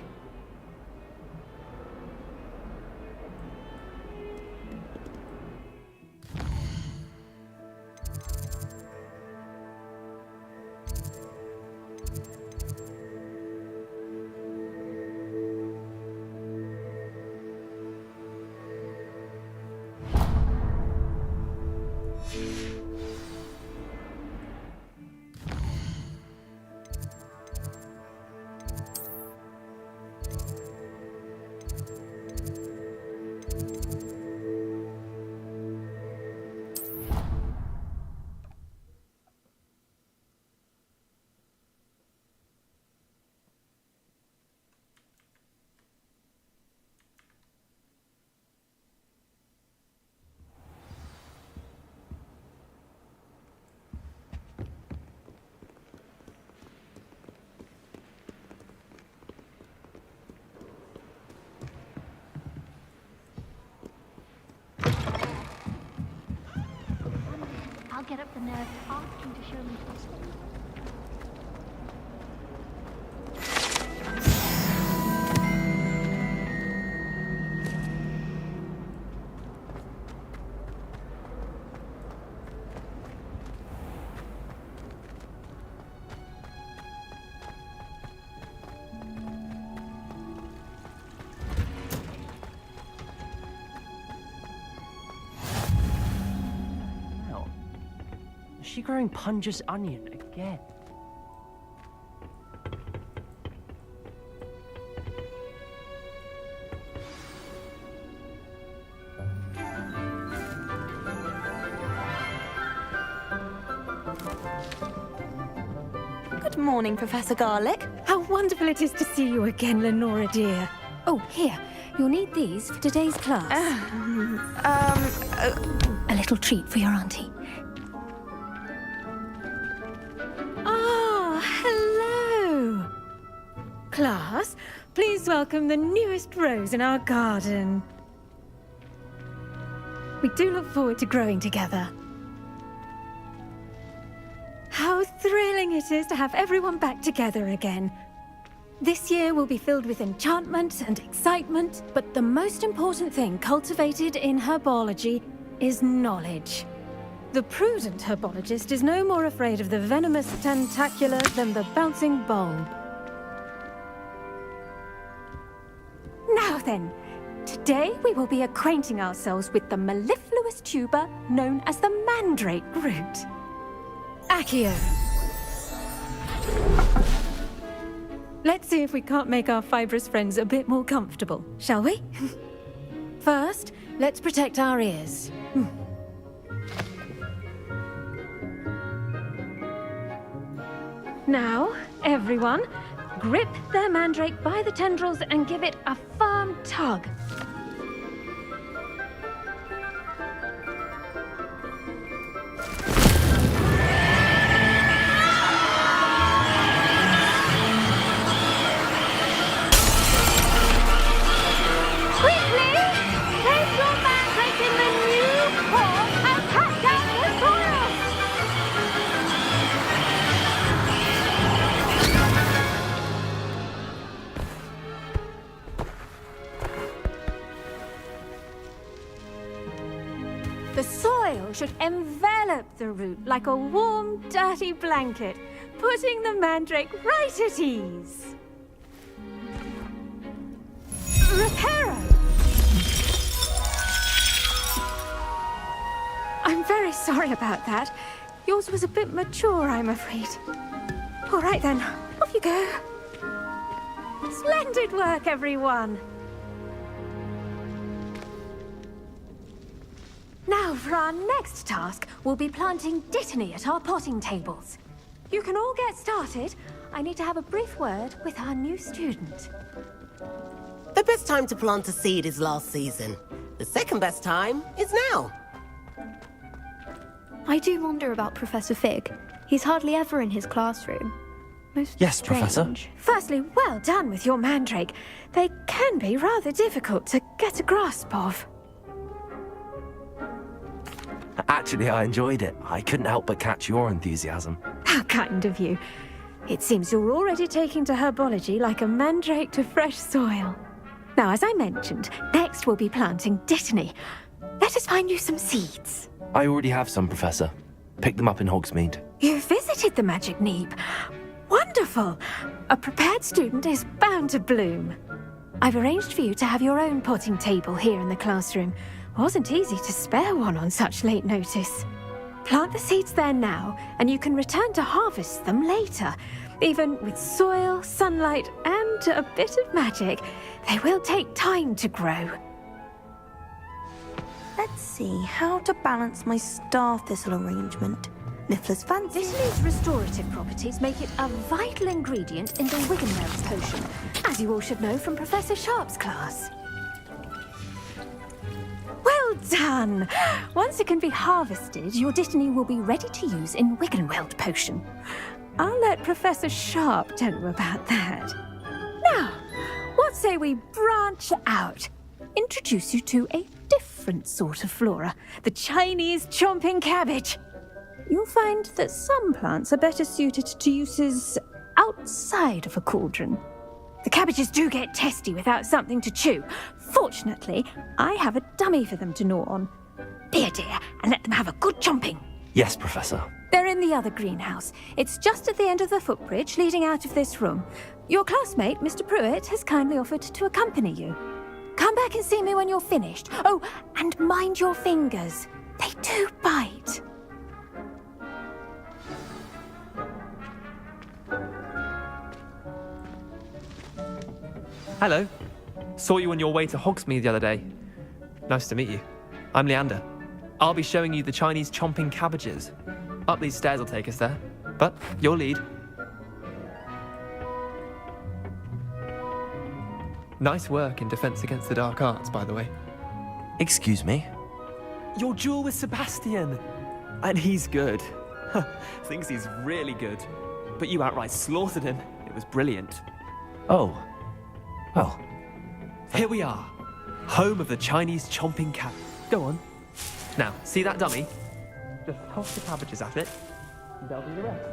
I'll get up the nerve to ask him to show me something. Is she growing Punja's onion again? Good morning, Professor Garlic. How wonderful it is to see you again, Lenora dear. Oh, here. You'll need these for today's class. A little treat for your auntie. Ah, hello. Class, please welcome the newest rose in our garden. We do look forward to growing together. How thrilling it is to have everyone back together again. This year will be filled with enchantment and excitement, but the most important thing cultivated in herbology is knowledge. The prudent herbologist is no more afraid of the venomous tentacular than the bouncing bulb. Now then, today we will be acquainting ourselves with the mellifluous tuber known as the mandrake root. Accio. Let's see if we can't make our fibrous friends a bit more comfortable, shall we? First, let's protect our ears. Now, everyone, grip their mandrake by the tendrils and give it a firm tug. The soil should envelop the root like a warm, dirty blanket, putting the mandrake right at ease. Reparo! I'm very sorry about that. Yours was a bit mature, I'm afraid. All right then, off you go. Splendid work, everyone! Now, for our next task, we'll be planting dittany at our potting tables. You can all get started. I need to have a brief word with our new student. The best time to plant a seed is last season. The second best time is now. I do wonder about Professor Fig. He's hardly ever in his classroom. Most Yes, strange. Professor. Firstly, well done with your mandrake. They can be rather difficult to get a grasp of. Actually, I enjoyed it. I couldn't help but catch your enthusiasm. How kind of you. It seems you're already taking to herbology like a mandrake to fresh soil. Now, as I mentioned, next we'll be planting dittany. Let us find you some seeds. I already have some, Professor. Picked them up in Hogsmeade. You visited the Magic Neep. Wonderful! A prepared student is bound to bloom. I've arranged for you to have your own potting table here in the classroom. Wasn't easy to spare one on such late notice. Plant the seeds there now, and you can return to harvest them later. Even with soil, sunlight, and a bit of magic, they will take time to grow. Let's see how to balance my star thistle arrangement. Niffler's fancy. Dittany's restorative properties make it a vital ingredient in the Wiggenweld potion, as you all should know from Professor Sharp's class. Well done! Once it can be harvested, your dittany will be ready to use in Wiggenweld potion. I'll let Professor Sharp tell you about that. Now, what say we branch out? Introduce you to a different sort of flora, the Chinese chomping cabbage. You'll find that some plants are better suited to uses outside of a cauldron. The cabbages do get testy without something to chew. Fortunately, I have a dummy for them to gnaw on. Be a dear and let them have a good chomping. Yes, Professor. They're in the other greenhouse. It's just at the end of the footbridge leading out of this room. Your classmate, Mr. Pruitt, has kindly offered to accompany you. Come back and see me when you're finished. Oh, and mind your fingers. They do bite. Hello. Saw you on your way to Hogsmeade the other day. Nice to meet you. I'm Leander. I'll be showing you the Chinese chomping cabbages. Up these stairs will take us there. But your lead. Nice work in Defense Against the Dark Arts, by the way. Excuse me? Your duel with Sebastian! And he's good. Thinks he's really good. But you outright slaughtered him. It was brilliant. Oh. Well. Here we are. Home of the Chinese chomping cat. Go on. Now, see that dummy? Just toss the cabbages at it, and they'll do the rest.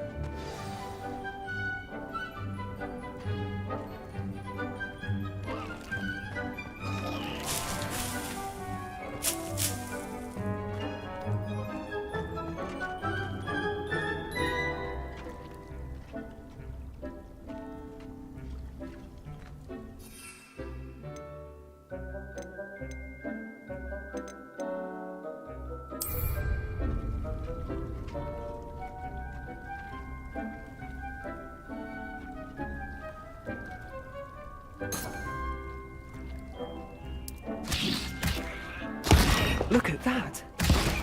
Look at that!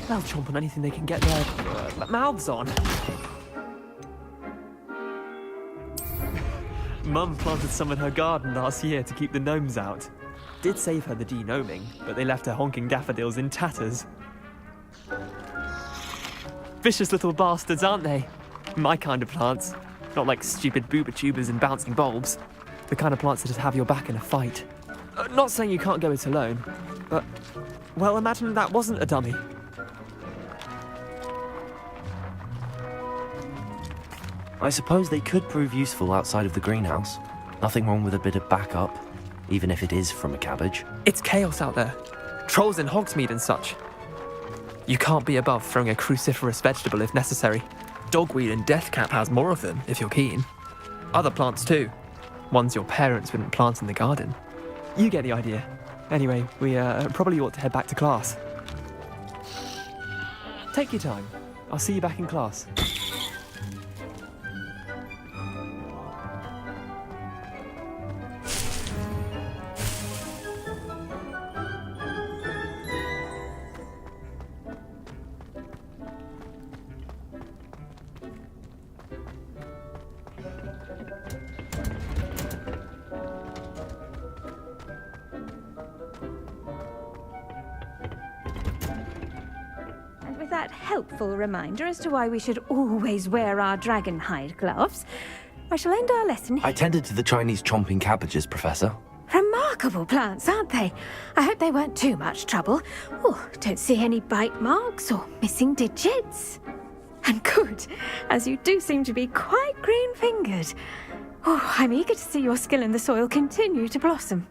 They'll chomp on anything they can get their mouths on. Mum planted some in her garden last year to keep the gnomes out. Did save her the de-gnoming, but they left her honking daffodils in tatters. Vicious little bastards, aren't they? My kind of plants. Not like stupid booba tubers and bouncing bulbs. The kind of plants that just have your back in a fight. Not saying you can't go it alone, but... well, imagine that wasn't a dummy. I suppose they could prove useful outside of the greenhouse. Nothing wrong with a bit of backup, even if it is from a cabbage. It's chaos out there. Trolls in Hogsmeade and such. You can't be above throwing a cruciferous vegetable if necessary. Dogweed and deathcap has more of them, if you're keen. Other plants too. Ones your parents wouldn't plant in the garden. You get the idea. Anyway, we probably ought to head back to class. Take your time. I'll see you back in class. With that helpful reminder as to why we should always wear our dragon hide gloves, I shall end our lesson here. I tended to the Chinese chomping cabbages, Professor. Remarkable plants, aren't they? I hope they weren't too much trouble. Oh, don't see any bite marks or missing digits. And good, as you do seem to be quite green-fingered. Oh, I'm eager to see your skill in the soil continue to blossom.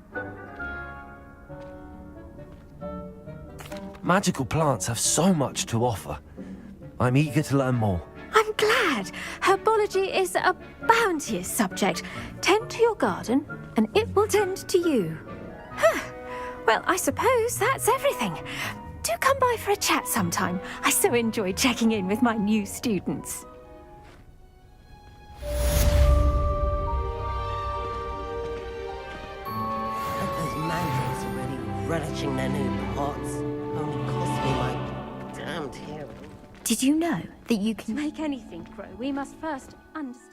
Magical plants have so much to offer. I'm eager to learn more. I'm glad. Herbology is a bounteous subject. Tend to your garden, and it will tend to you. Huh. Well, I suppose that's everything. Do come by for a chat sometime. I so enjoy checking in with my new students. Look, those mandarins already relishing their new pots. Only cost me my damned hearing. Did you know that you can make anything grow? We must first understand.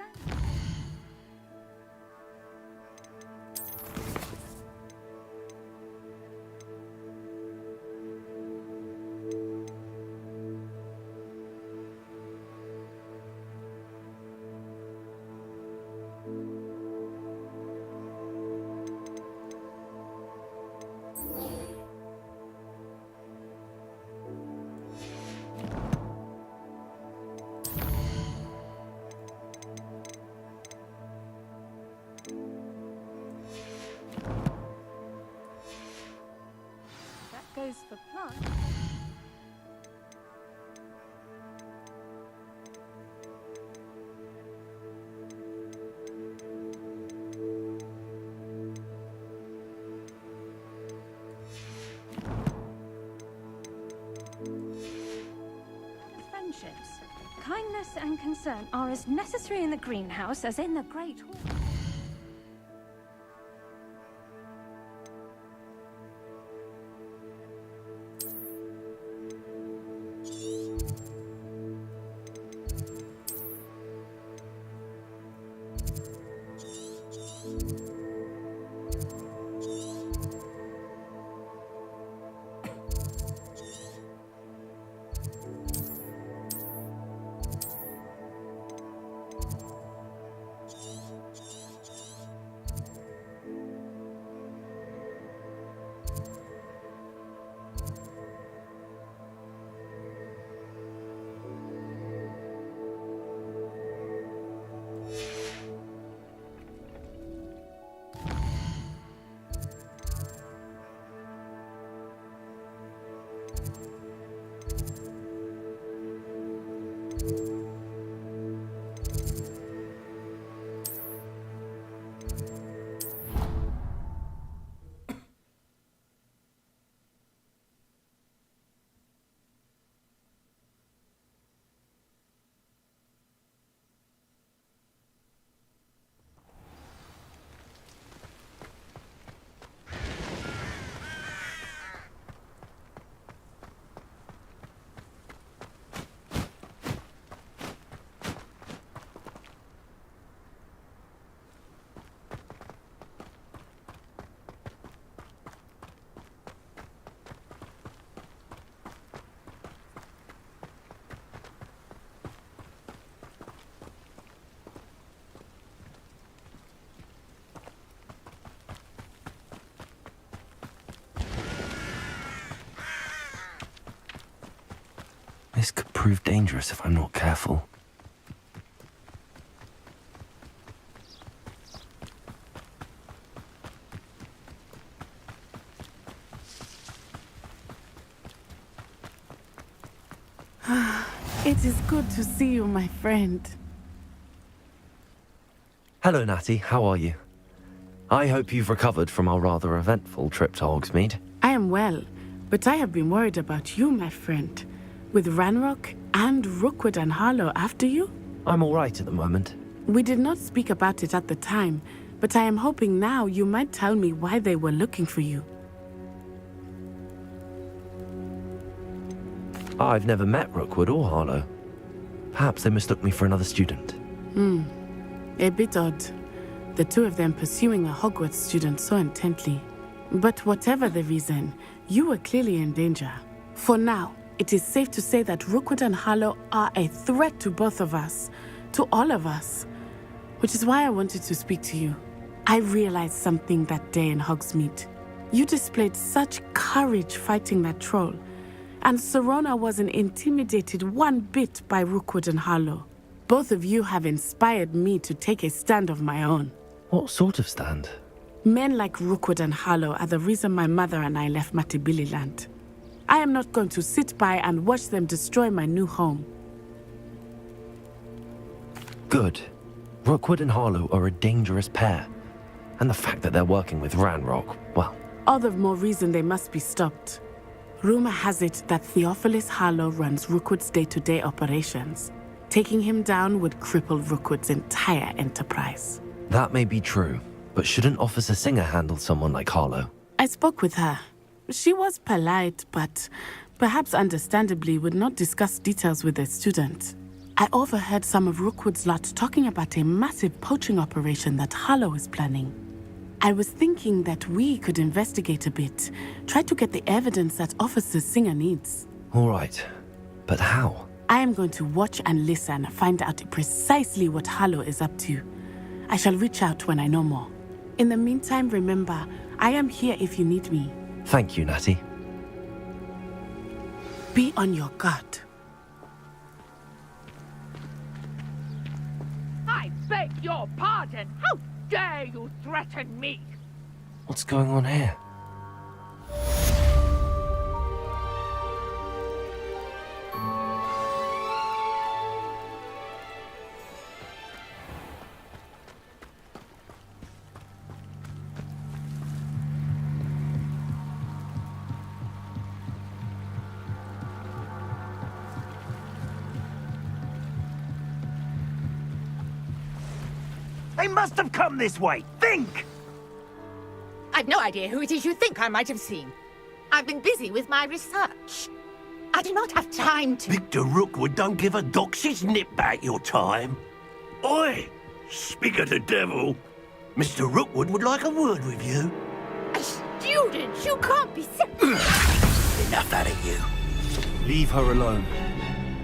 Goes for plants. Friendships. Kindness and concern are as necessary in the greenhouse as in the Great Hall. This could prove dangerous if I'm not careful. It is good to see you, my friend. Hello, Natty. How are you? I hope you've recovered from our rather eventful trip to Hogsmeade. I am well, but I have been worried about you, my friend. With Ranrock and Rookwood and Harlow after you? I'm all right at the moment. We did not speak about it at the time, but I am hoping now you might tell me why they were looking for you. I've never met Rookwood or Harlow. Perhaps they mistook me for another student. A bit odd. The two of them pursuing a Hogwarts student so intently. But whatever the reason, you were clearly in danger. For now, it is safe to say that Rookwood and Harlow are a threat to both of us, to all of us. Which is why I wanted to speak to you. I realized something that day in Hogsmeade. You displayed such courage fighting that troll, and Serona wasn't intimidated one bit by Rookwood and Harlow. Both of you have inspired me to take a stand of my own. What sort of stand? Men like Rookwood and Harlow are the reason my mother and I left Matibili land. I am not going to sit by and watch them destroy my new home. Good. Rookwood and Harlow are a dangerous pair. And the fact that they're working with Ranrock, well... All the more reason they must be stopped. Rumor has it that Theophilus Harlow runs Rookwood's day-to-day operations. Taking him down would cripple Rookwood's entire enterprise. That may be true, but shouldn't Officer Singer handle someone like Harlow? I spoke with her. She was polite, but perhaps understandably would not discuss details with a student. I overheard some of Rookwood's lot talking about a massive poaching operation that Harlow is planning. I was thinking that we could investigate a bit, try to get the evidence that Officer Singer needs. All right, but how? I am going to watch and listen, find out precisely what Harlow is up to. I shall reach out when I know more. In the meantime, remember, I am here if you need me. Thank you, Natty. Be on your guard. I beg your pardon! How dare you threaten me? What's going on here? They must have come this way. Think! I've no idea who it is you think I might have seen. I've been busy with my research. I do not have time to... Victor Rookwood don't give a doxy's nip back your time. Oi! Speak of the devil. Mr. Rookwood would like a word with you. A student? You can't be serious. Enough out of you. Leave her alone.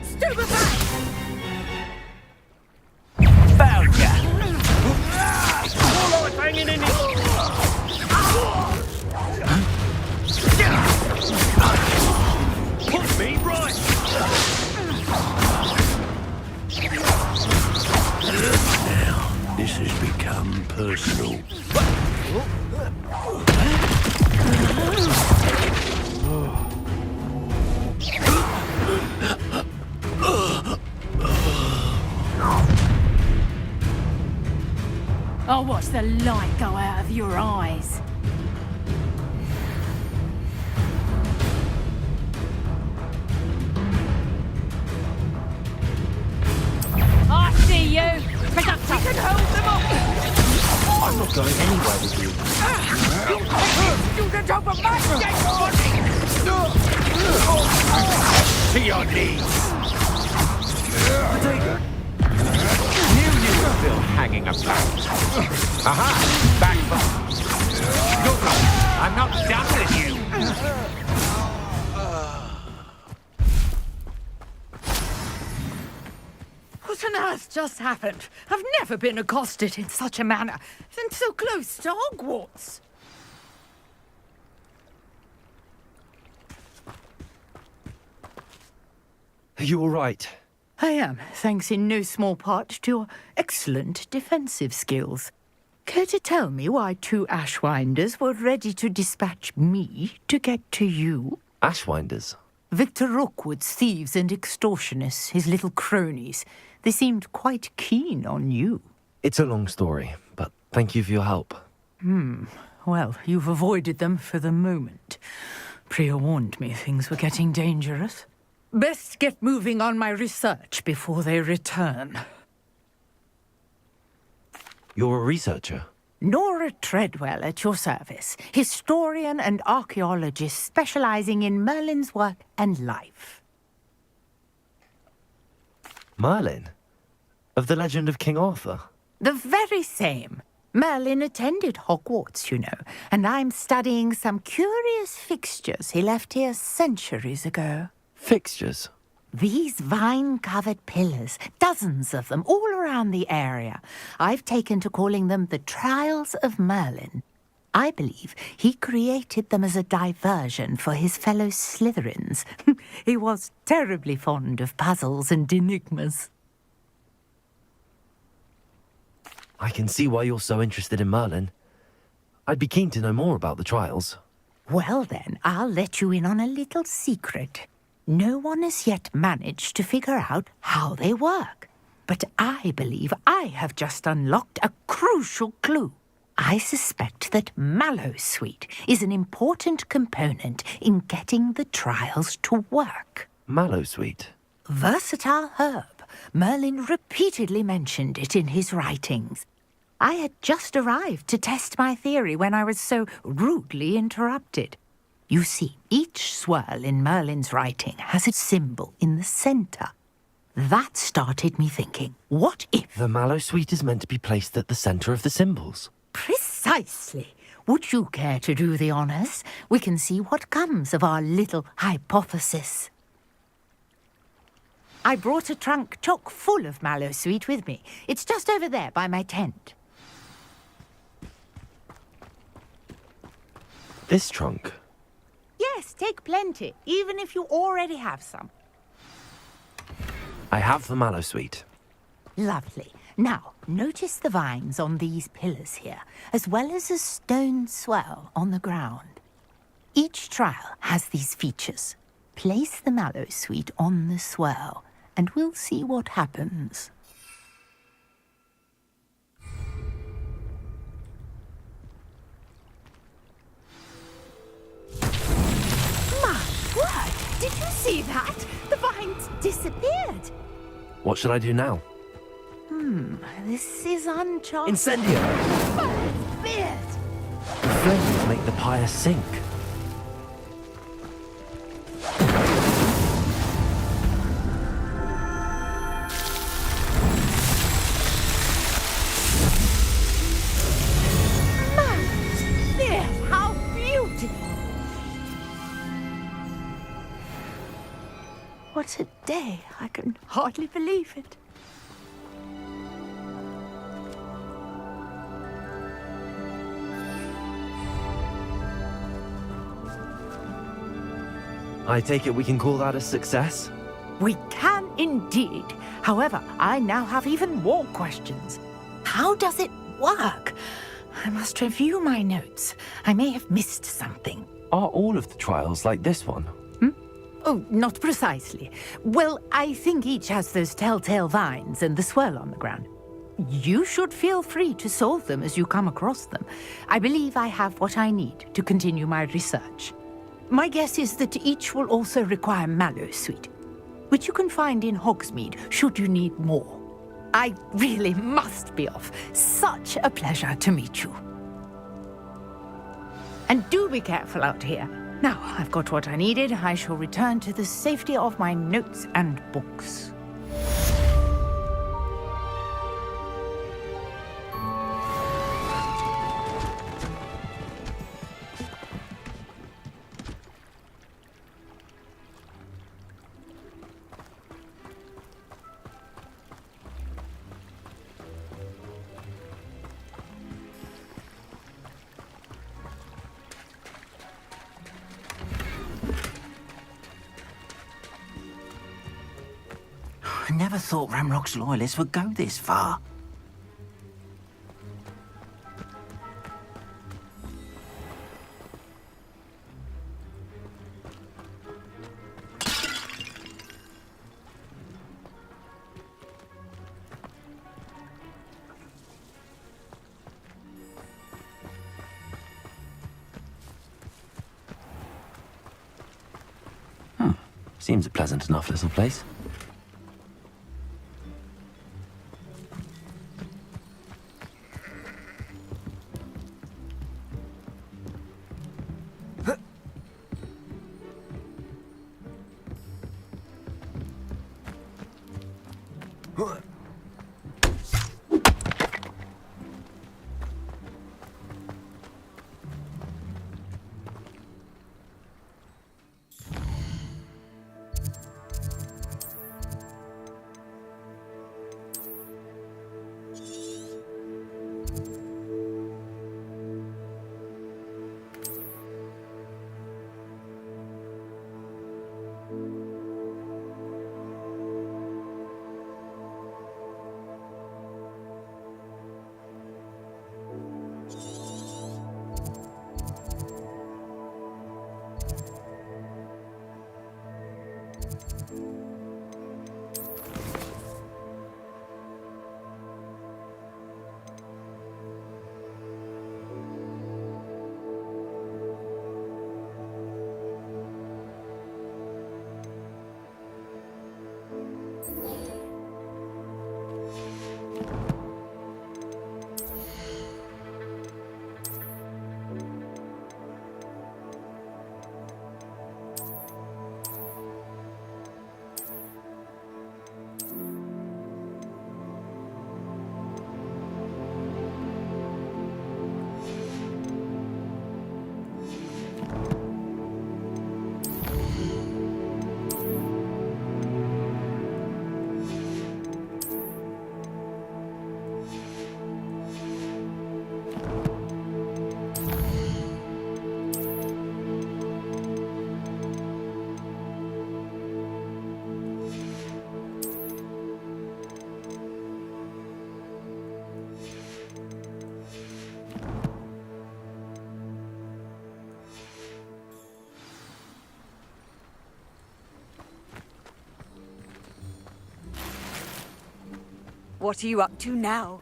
Stupefy! Found ya! All right, hanging in it. Put me right! Now, this has become personal. I'll watch the light go out of your eyes. I see you! Productive! We can hold them off! I'm not going anywhere with you. You student over my dead body! To your knees! Knew you were still hanging about. Aha! Back up. Good luck. I'm not done with you. What on earth just happened? I've never been accosted in such a manner, and so close to Hogwarts. Are you all right? I am, thanks in no small part to your excellent defensive skills. Care to tell me why two Ashwinders were ready to dispatch me to get to you? Ashwinders? Victor Rookwood's thieves and extortionists, his little cronies, they seemed quite keen on you. It's a long story, but thank you for your help. Well, you've avoided them for the moment. Priya warned me things were getting dangerous. Best get moving on my research before they return. You're a researcher? Nora Treadwell at your service, historian and archaeologist specializing in Merlin's work and life. Merlin? Of the legend of King Arthur? The very same. Merlin attended Hogwarts, you know, and I'm studying some curious fixtures he left here centuries ago. Fixtures? These vine-covered pillars, dozens of them, all around the area. I've taken to calling them the Trials of Merlin. I believe he created them as a diversion for his fellow Slytherins. He was terribly fond of puzzles and enigmas. I can see why you're so interested in Merlin. I'd be keen to know more about the trials. Well then, I'll let you in on a little secret. No one has yet managed to figure out how they work. But I believe I have just unlocked a crucial clue. I suspect that Mallowsweet is an important component in getting the trials to work. Mallowsweet? Versatile herb. Merlin repeatedly mentioned it in his writings. I had just arrived to test my theory when I was so rudely interrupted. You see, each swirl in Merlin's writing has a symbol in the center. That started me thinking, what if... The Mallowsweet is meant to be placed at the center of the symbols. Precisely. Would you care to do the honors? We can see what comes of our little hypothesis. I brought a trunk chock full of Mallowsweet with me. It's just over there by my tent. This trunk? Yes, take plenty, even if you already have some. I have the Mallowsweet. Lovely. Now, notice the vines on these pillars here, as well as a stone swell on the ground. Each trial has these features. Place the Mallowsweet on the swell, and we'll see what happens. My word! Did you see that? The vines disappeared. What should I do now? This is uncharted. Incendio! Beard! The flames make the pyre sink. How beautiful! What a day! I can hardly believe it. I take it we can call that a success? We can indeed. However, I now have even more questions. How does it work? I must review my notes. I may have missed something. Are all of the trials like this one? Oh, not precisely. Well, I think each has those telltale vines and the swirl on the ground. You should feel free to solve them as you come across them. I believe I have what I need to continue my research. My guess is that each will also require Mallowsweet, which you can find in Hogsmeade should you need more. I really must be off. Such a pleasure to meet you. And do be careful out here. Now, I've got what I needed. I shall return to the safety of my notes and books. I never thought Ramrock's loyalists would go this far. Seems a pleasant enough little place. What are you up to now?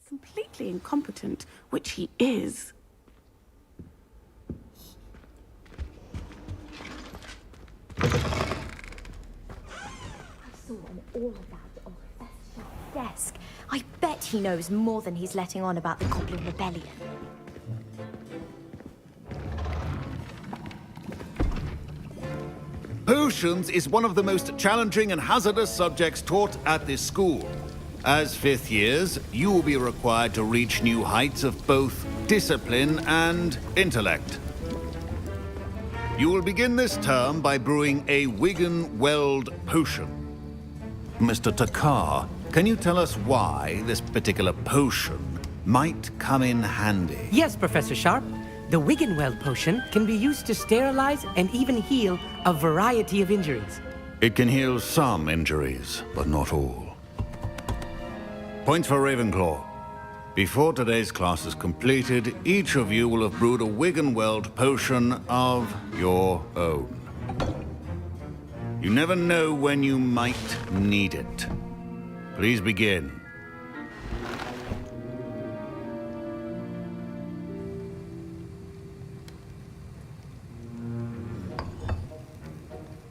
Completely incompetent, which he is. I saw an all about on Professor Sharp's desk. I bet he knows more than he's letting on about the Goblin Rebellion. Potions is one of the most challenging and hazardous subjects taught at this school. As fifth years, you will be required to reach new heights of both discipline and intellect. You will begin this term by brewing a Wigan Weld potion. Mr. Takar, can you tell us why this particular potion might come in handy? Yes, Professor Sharp. The Wigan-Weld potion can be used to sterilize and even heal a variety of injuries. It can heal some injuries, but not all. Points for Ravenclaw. Before today's class is completed, each of you will have brewed a Wigan-Weld potion of your own. You never know when you might need it. Please begin.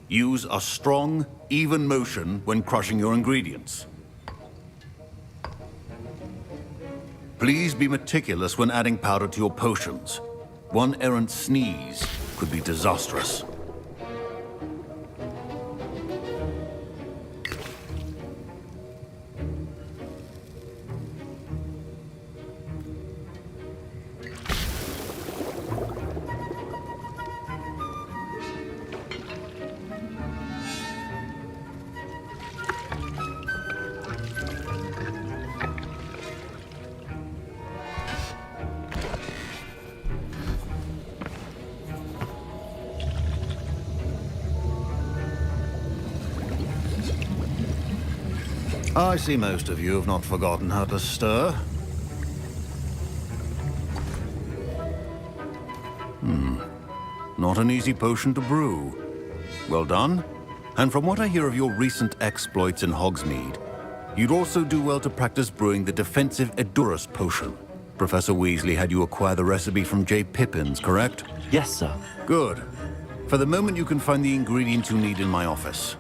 Use a strong, even motion when crushing your ingredients. Please be meticulous when adding powder to your potions. One errant sneeze could be disastrous. I see most of you have not forgotten how to stir. Not an easy potion to brew. Well done. And from what I hear of your recent exploits in Hogsmeade, you'd also do well to practice brewing the defensive Edurus potion. Professor Weasley had you acquire the recipe from J. Pippins, correct? Yes, sir. Good. For the moment, you can find the ingredients you need in my office.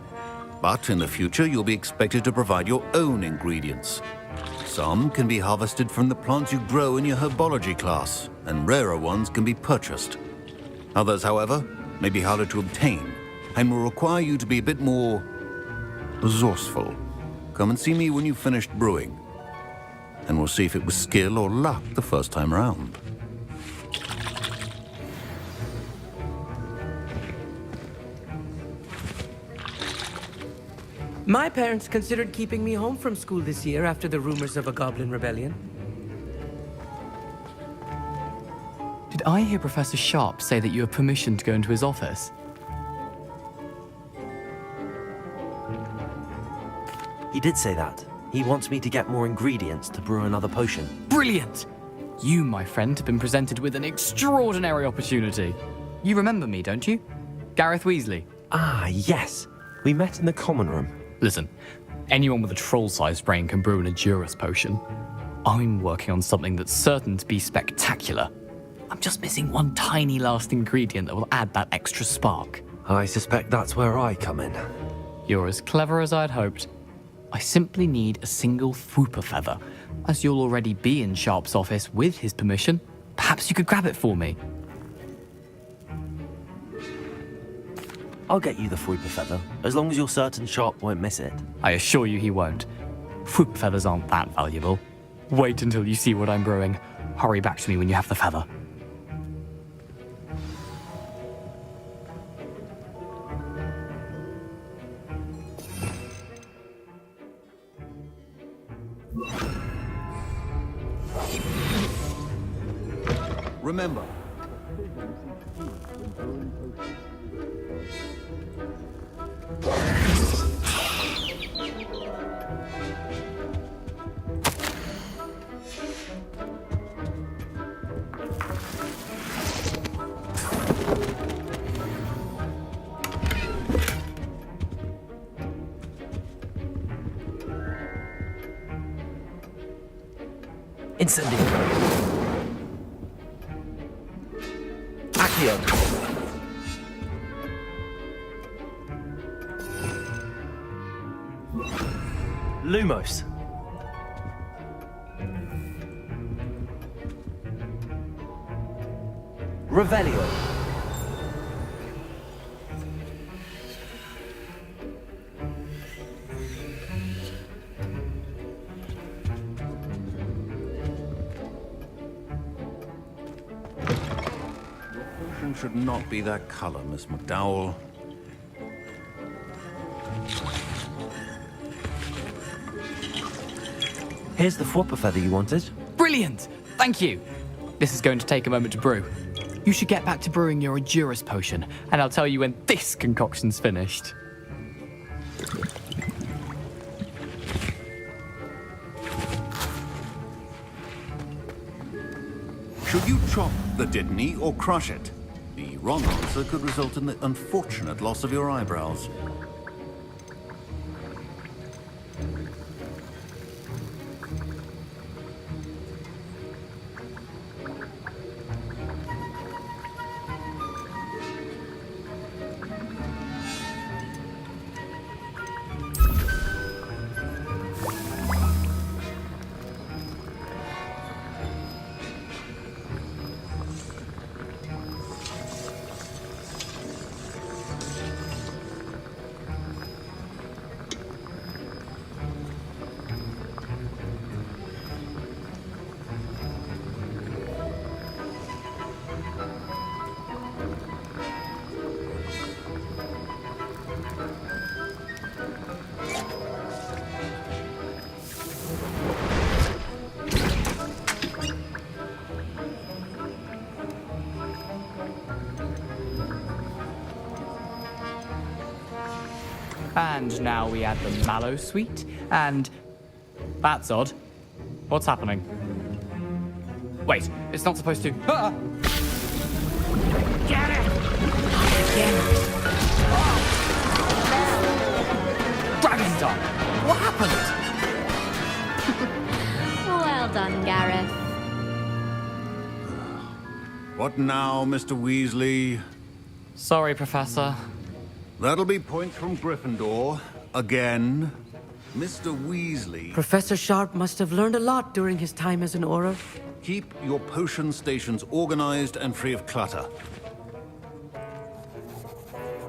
But in the future, you'll be expected to provide your own ingredients. Some can be harvested from the plants you grow in your herbology class, and rarer ones can be purchased. Others, however, may be harder to obtain, and will require you to be a bit more resourceful. Come and see me when you've finished brewing, and we'll see if it was skill or luck the first time around. My parents considered keeping me home from school this year after the rumors of a goblin rebellion. Did I hear Professor Sharp say that you have permission to go into his office? He did say that. He wants me to get more ingredients to brew another potion. Brilliant! You, my friend, have been presented with an extraordinary opportunity. You remember me, don't you? Gareth Weasley. Ah, yes. We met in the common room. Listen, anyone with a troll-sized brain can brew an Edurus potion. I'm working on something that's certain to be spectacular. I'm just missing one tiny last ingredient that will add that extra spark. I suspect that's where I come in. You're as clever as I'd hoped. I simply need a single Fwooper feather. As you'll already be in Sharp's office with his permission, perhaps you could grab it for me. I'll get you the Fwooper feather, as long as you're certain Sharp won't miss it. I assure you he won't. Fwooper feathers aren't that valuable. Wait until you see what I'm brewing. Hurry back to me when you have the feather. Remember, Incendio. Accio. Lumos. Revelio. should not be that color, Miss McDowell. Here's the Fwooper feather you wanted. Brilliant! Thank you. This is going to take a moment to brew. You should get back to brewing your Edurus potion, and I'll tell you when this concoction's finished. Should you chop the Didney or crush it? The wrong answer could result in the unfortunate loss of your eyebrows. And now we add the mallow sweet, and That's odd. What's happening? Wait, it's not supposed to. Ah! Get it! Dragon's done! What happened? Well done, Gareth. What now, Mr. Weasley? Sorry, Professor. That'll be points from Gryffindor. Again. Mr. Weasley. Professor Sharp must have learned a lot during his time as an Auror. Keep your potion stations organized and free of clutter.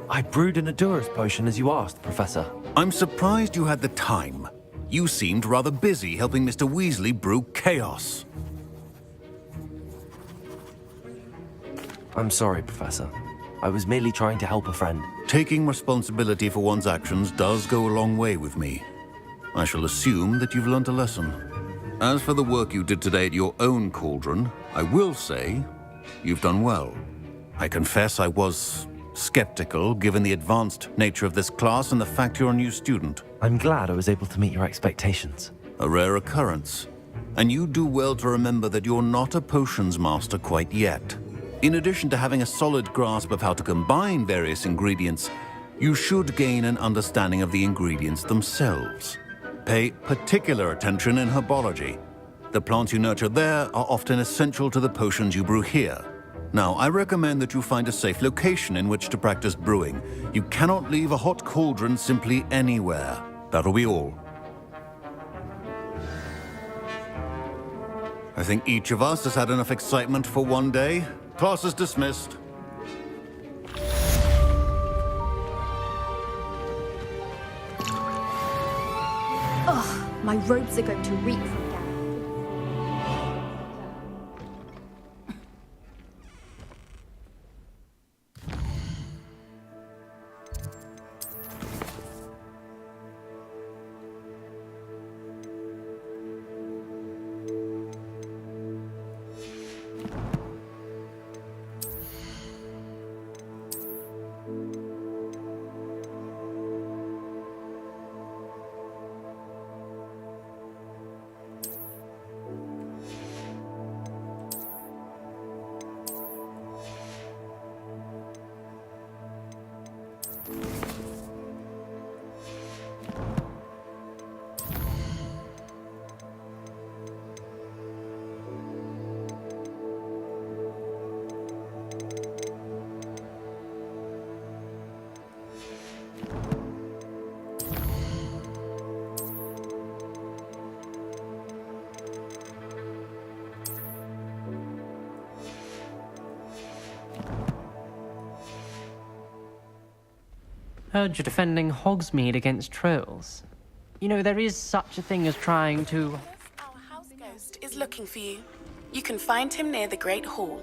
I brewed an Adura's potion as you asked, Professor. I'm surprised you had the time. You seemed rather busy helping Mr. Weasley brew chaos. I'm sorry, Professor. I was merely trying to help a friend. Taking responsibility for one's actions does go a long way with me. I shall assume that you've learnt a lesson. As for the work you did today at your own cauldron, I will say you've done well. I confess I was skeptical, given the advanced nature of this class and the fact you're a new student. I'm glad I was able to meet your expectations. A rare occurrence. And you do well to remember that you're not a potions master quite yet. In addition to having a solid grasp of how to combine various ingredients, you should gain an understanding of the ingredients themselves. Pay particular attention in herbology. The plants you nurture there are often essential to the potions you brew here. Now, I recommend that you find a safe location in which to practice brewing. You cannot leave a hot cauldron simply anywhere. That'll be all. I think each of us has had enough excitement for one day. Class is dismissed. Ugh, my robes are going to reek from Gareth. Heard you're defending Hogsmeade against trolls. You know, there is such a thing as trying to... Our house ghost is looking for you. You can find him near the Great Hall.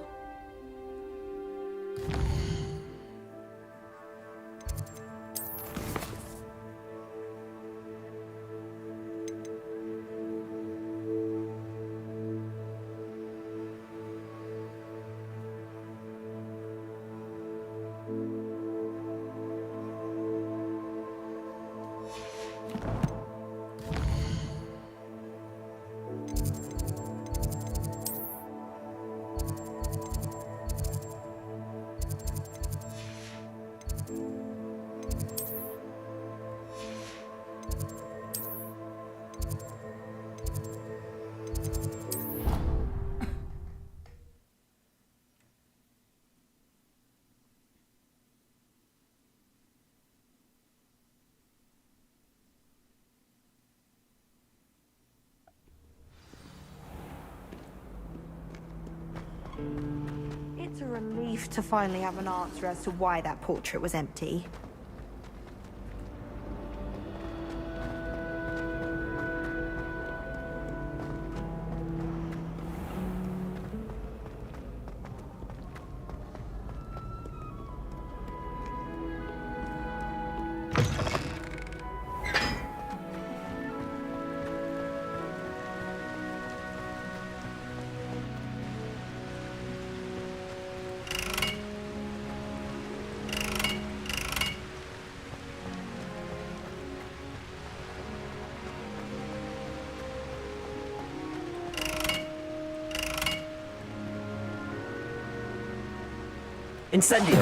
It's a relief to finally have an answer as to why that portrait was empty. Incendio.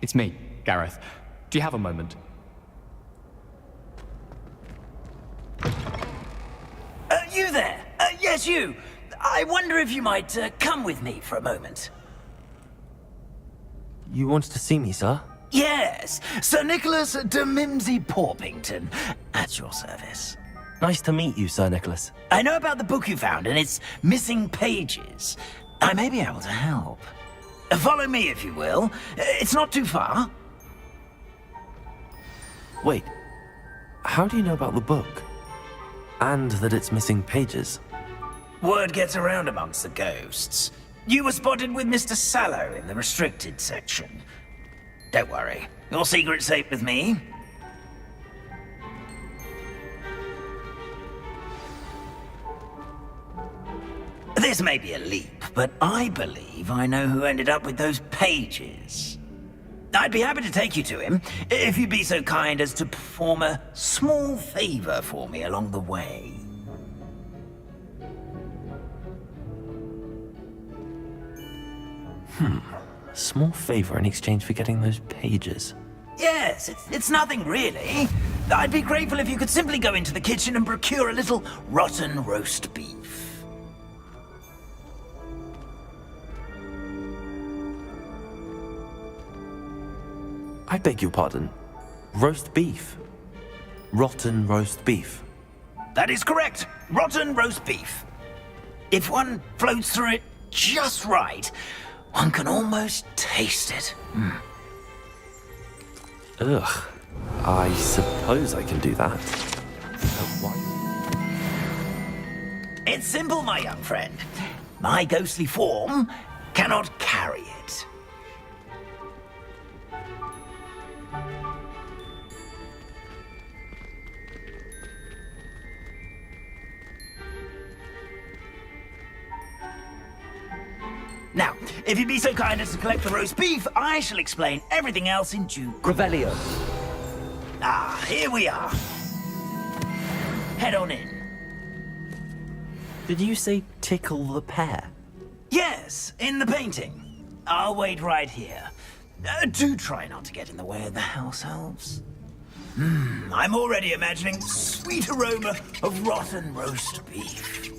It's me, Gareth. Do you have a moment? You there? Yes, you. I wonder if you might come with me for a moment. You wanted to see me, sir? Yes, Sir Nicholas de Mimsy Porpington, at your service. Nice to meet you, Sir Nicholas. I know about the book you found and its missing pages. I may be able to help. Follow me, if you will. It's not too far. Wait, how do you know about the book? And that it's missing pages? Word gets around amongst the ghosts. You were spotted with Mr. Sallow in the restricted section. Don't worry, your secret's safe with me. This may be a leap, but I believe I know who ended up with those pages. I'd be happy to take you to him, if you'd be so kind as to perform a small favor for me along the way. A small favor in exchange for getting those pages. Yes, it's nothing really. I'd be grateful if you could simply go into the kitchen and procure a little rotten roast beef. I beg your pardon. Roast beef. Rotten roast beef. That is correct. Rotten roast beef. If one floats through it just right, one can almost taste it. Ugh. I suppose I can do that. It's simple, my young friend. My ghostly form cannot carry it. Now, if you'd be so kind as to collect the roast beef, I shall explain everything else in due course. Revelio. Ah, here we are. Head on in. Did you say tickle the pear? Yes, in the painting. I'll wait right here. Do try not to get in the way of the house elves. I'm already imagining sweet aroma of rotten roast beef.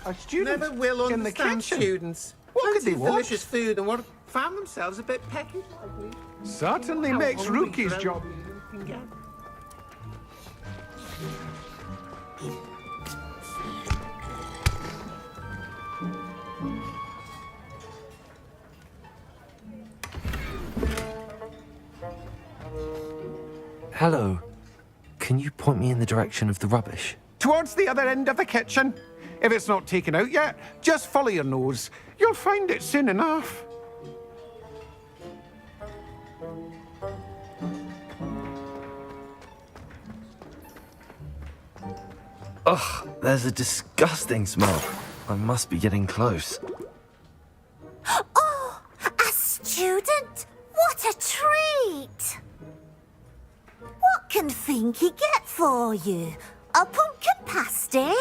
A student never will in the understand kitchen. students. What could they Plenty of want? delicious food and what found themselves a bit peckish. Certainly How makes hungry Rookie's for job. everything you can get. Hello. Can you point me in the direction of the rubbish? Towards the other end of the kitchen. If it's not taken out yet, just follow your nose. You'll find it soon enough. Ugh, there's a disgusting smell. I must be getting close. Oh, a student? What a treat! What can Finky get for you? A pumpkin pasty?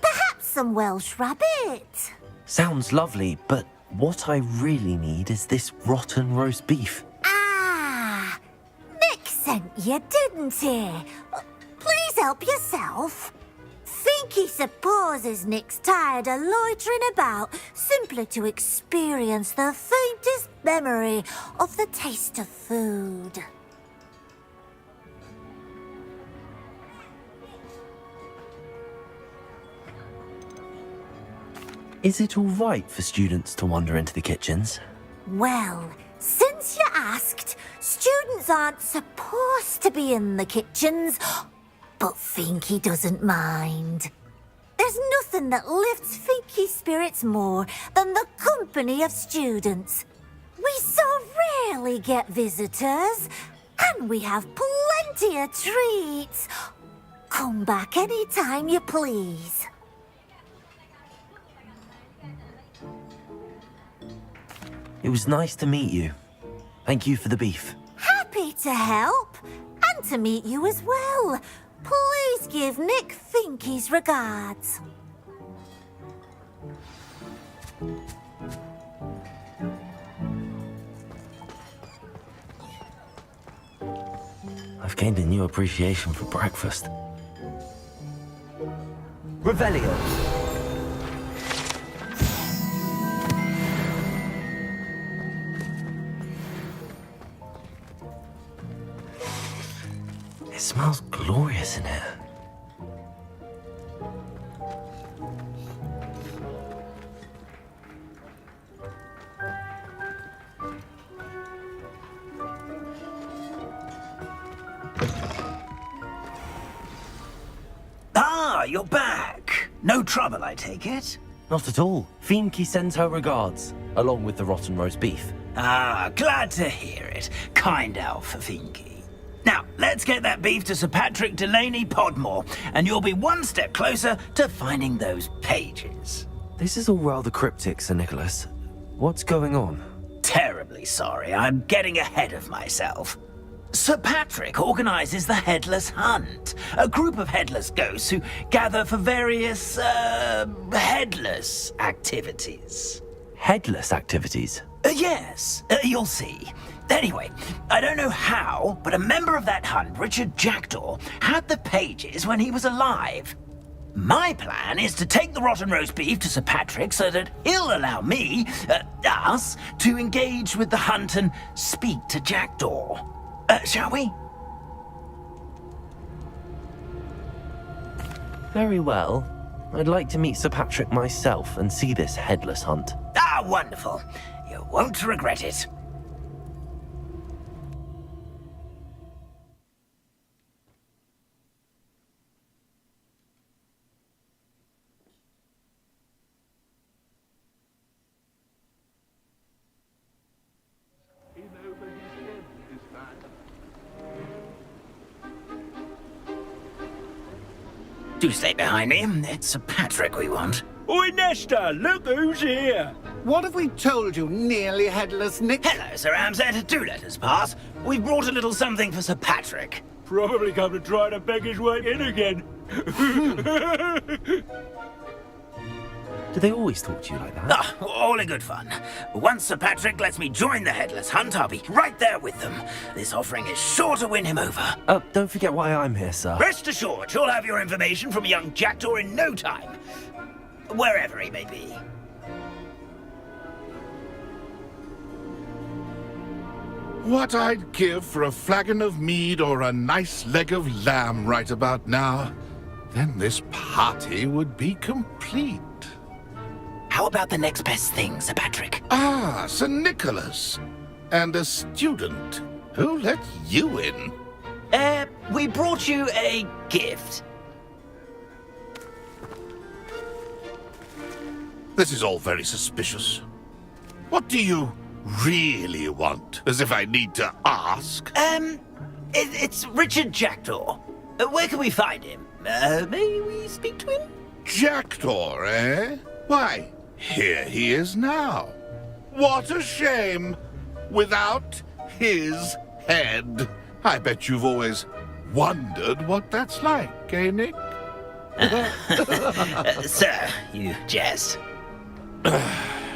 Perhaps some Welsh rabbit? Sounds lovely, but what I really need is this rotten roast beef. Ah, sent you, didn't he? Please help yourself. Think he supposes Nick's tired of loitering about simply to experience the faintest memory of the taste of food. Is it all right for students to wander into the kitchens? Well, since you asked, students aren't supposed to be in the kitchens, but Finky doesn't mind. There's nothing that lifts Finky's spirits more than the company of students. We so rarely get visitors, and we have plenty of treats. Come back any time you please. It was nice to meet you. Thank you for the beef. Happy to help, and to meet you as well. Please give Nick Finky's regards. I've gained a new appreciation for breakfast. Revelio. It smells glorious in here. Ah, you're back. No trouble, I take it? Not at all. Finky sends her regards, along with the rotten roast beef. Ah, glad to hear it. Kind elf, Finky. Now, let's get that beef to Sir Patrick Delaney Podmore, and you'll be one step closer to finding those pages. This is all rather cryptic, Sir Nicholas. What's going on? Terribly sorry, I'm getting ahead of myself. Sir Patrick organizes the Headless Hunt, a group of headless ghosts who gather for various, headless activities. Headless activities? Yes, you'll see. Anyway, I don't know how, but a member of that hunt, Richard Jackdaw, had the pages when he was alive. My plan is to take the rotten roast beef to Sir Patrick so that he'll allow me, us, to engage with the hunt and speak to Jackdaw. Shall we? Very well. I'd like to meet Sir Patrick myself and see this headless hunt. Ah, wonderful. You won't regret it. Do stay behind me. It's Sir Patrick we want. Oi, Nesta, look who's here. What have we told you, nearly headless Nick? Hello, Sir Ramsed. Do let us pass. We've brought a little something for Sir Patrick. Probably come to try to beg his way in again. Do they always talk to you like that? Ah, all in good fun. Once Sir Patrick lets me join the Headless Hunt, I'll be right there with them. This offering is sure to win him over. Don't forget why I'm here, sir. Rest assured, you'll have your information from young Jackdaw in no time. Wherever he may be. What I'd give for a flagon of mead or a nice leg of lamb right about now. Then this party would be complete. How about the next best thing, Sir Patrick? Ah, Sir Nicholas. And a student. Who let you in? We brought you a gift. This is all very suspicious. What do you really want? As if I need to ask? It's Richard Jackdaw. Where can we find him? May we speak to him? Jackdaw, eh? Why, here he is now. What a shame! Without his head. I bet you've always wondered what that's like, eh, Nick? Sir, you jest.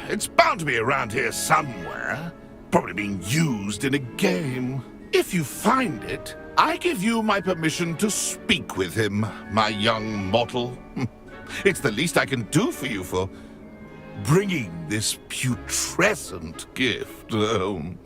It's bound to be around here somewhere. Probably being used in a game. If you find it, I give you my permission to speak with him, my young mortal. It's the least I can do for you for bringing this putrescent gift home.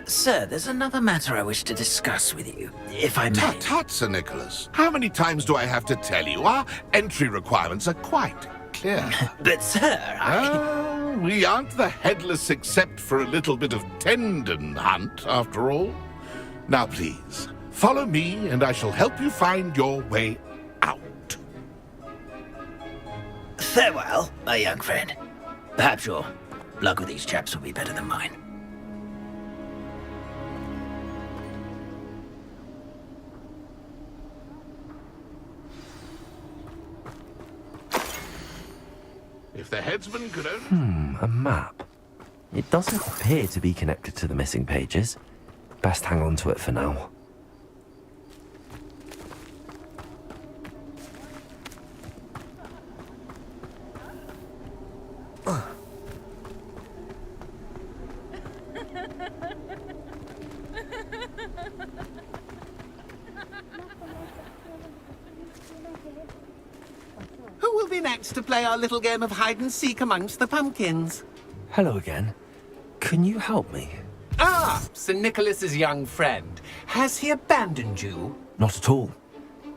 Sir, there's another matter I wish to discuss with you, if I may. Tut, Sir Nicholas. How many times do I have to tell you? Our entry requirements are quite clear. But, sir, we aren't the headless except for a little bit of tendon hunt, after all. Now, please, follow me, and I shall help you find your way out. Farewell, my young friend. Perhaps your luck with these chaps will be better than mine. If the headsman could only... A map. It doesn't appear to be connected to the missing pages. Best hang on to it for now. Who will be next to play our little game of hide-and-seek amongst the pumpkins? Hello again. Can you help me? Ah, Sir Nicholas's young friend. Has he abandoned you? Not at all.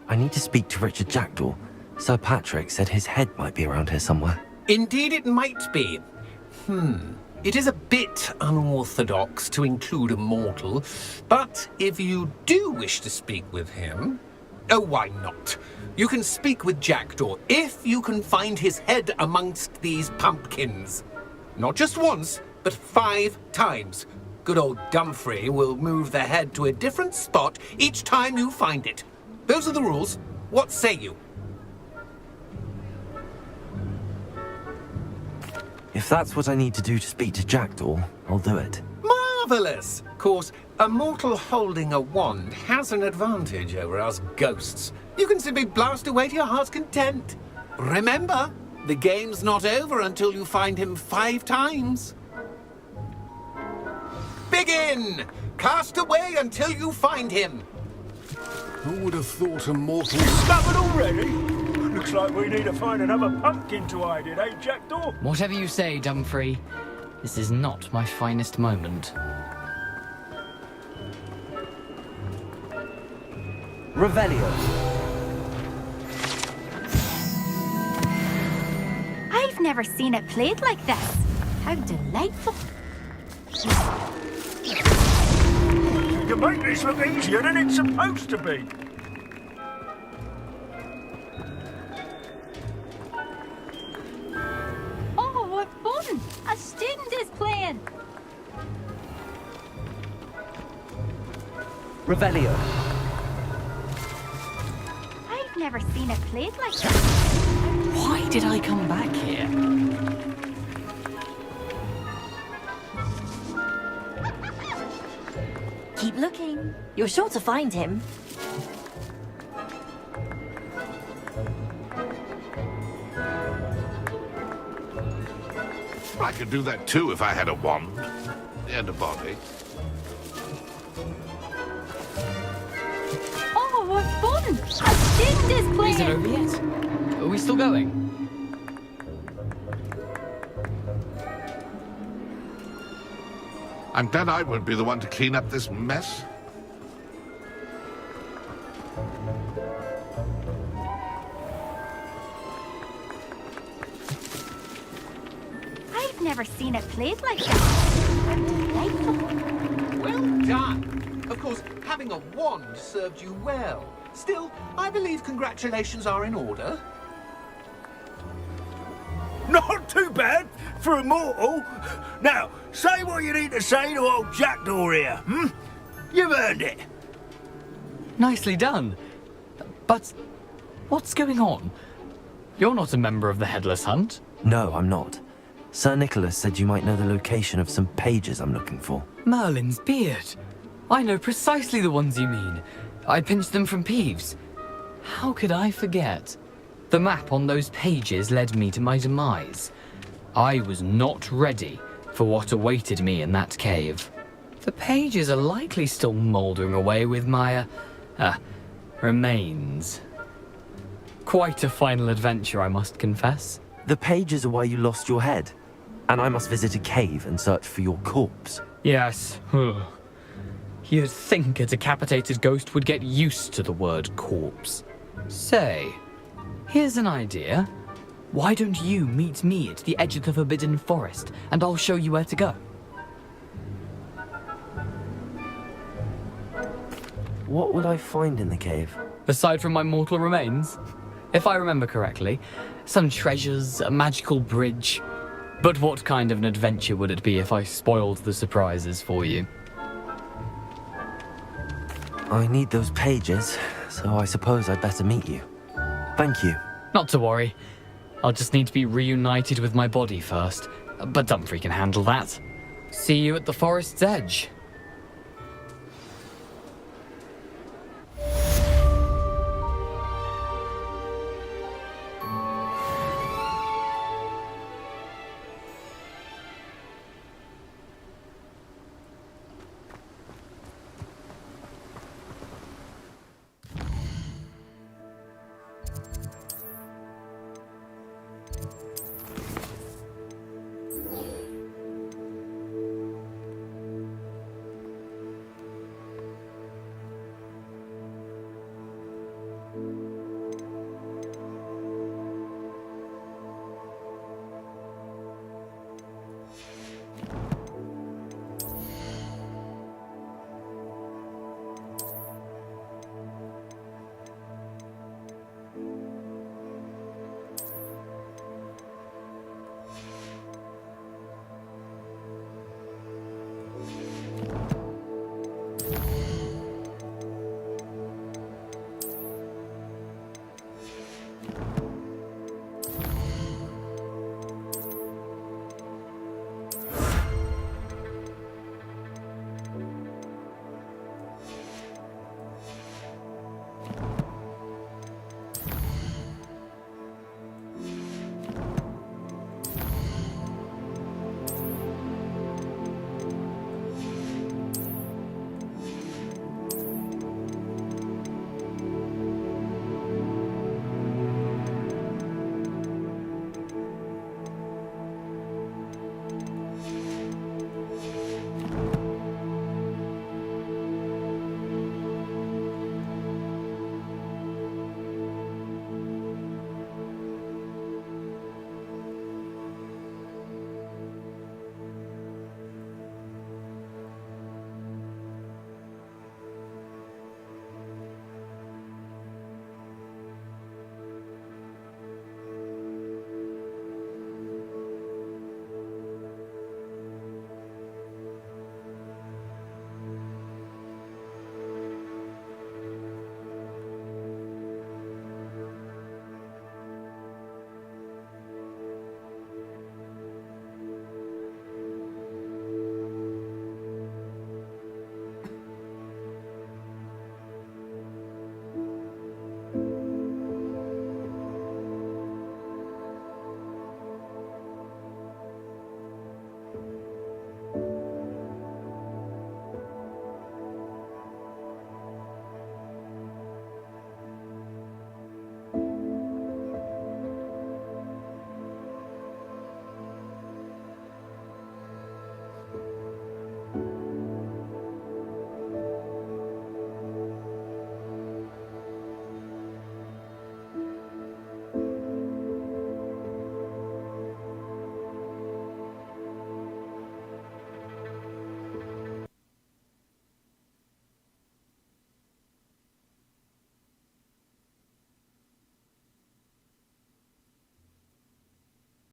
I need to speak to Richard Jackdaw. Sir Patrick said his head might be around here somewhere. Indeed it might be. It is a bit unorthodox to include a mortal, but if you do wish to speak with him... Oh, why not? You can speak with Jackdaw if you can find his head amongst these pumpkins. Not just once, but 5 times. Good old Dumfrey will move the head to a different spot each time you find it. Those are the rules. What say you? If that's what I need to do to speak to Jackdaw, I'll do it. Marvellous! Of course, a mortal holding a wand has an advantage over us ghosts. You can simply blast away to your heart's content. Remember, the game's not over until you find him 5 times. Begin! Cast away until you find him. Who would have thought a mortal... Discovered already? Looks like we need to find another pumpkin to hide in, eh, Jackdaw? Whatever you say, Dumfrey. This is not my finest moment. Revelio. I've never seen it played like this. How delightful. You make this look easier than it's supposed to be. Oh, what fun! A student is playing. Revelio. I've never seen it played like this. Why did I come back here? Keep looking. You're sure to find him. I could do that too if I had a wand and a body. Oh, what fun! A student is playing. Is it over yet? Are we still going? I'm glad I won't be the one to clean up this mess. I've never seen it played like this. How delightful. Well done. Of course, having a wand served you well. Still, I believe congratulations are in order. Not too bad for a mortal. Now, say what you need to say to old Jackdaw here, You've earned it. Nicely done. But what's going on? You're not a member of the Headless Hunt. No, I'm not. Sir Nicholas said you might know the location of some pages I'm looking for. Merlin's beard. I know precisely the ones you mean. I pinched them from Peeves. How could I forget? The map on those pages led me to my demise. I was not ready for what awaited me in that cave. The pages are likely still mouldering away with my, remains. Quite a final adventure, I must confess. The pages are why you lost your head, and I must visit a cave and search for your corpse. Yes. You'd think a decapitated ghost would get used to the word corpse. Say, here's an idea. Why don't you meet me at the edge of the Forbidden Forest, and I'll show you where to go? What would I find in the cave? Aside from my mortal remains? If I remember correctly, some treasures, a magical bridge. But what kind of an adventure would it be if I spoiled the surprises for you? I need those pages, so I suppose I'd better meet you. Thank you. Not to worry. I'll just need to be reunited with my body first. But Dumfries can handle that. See you at the forest's edge.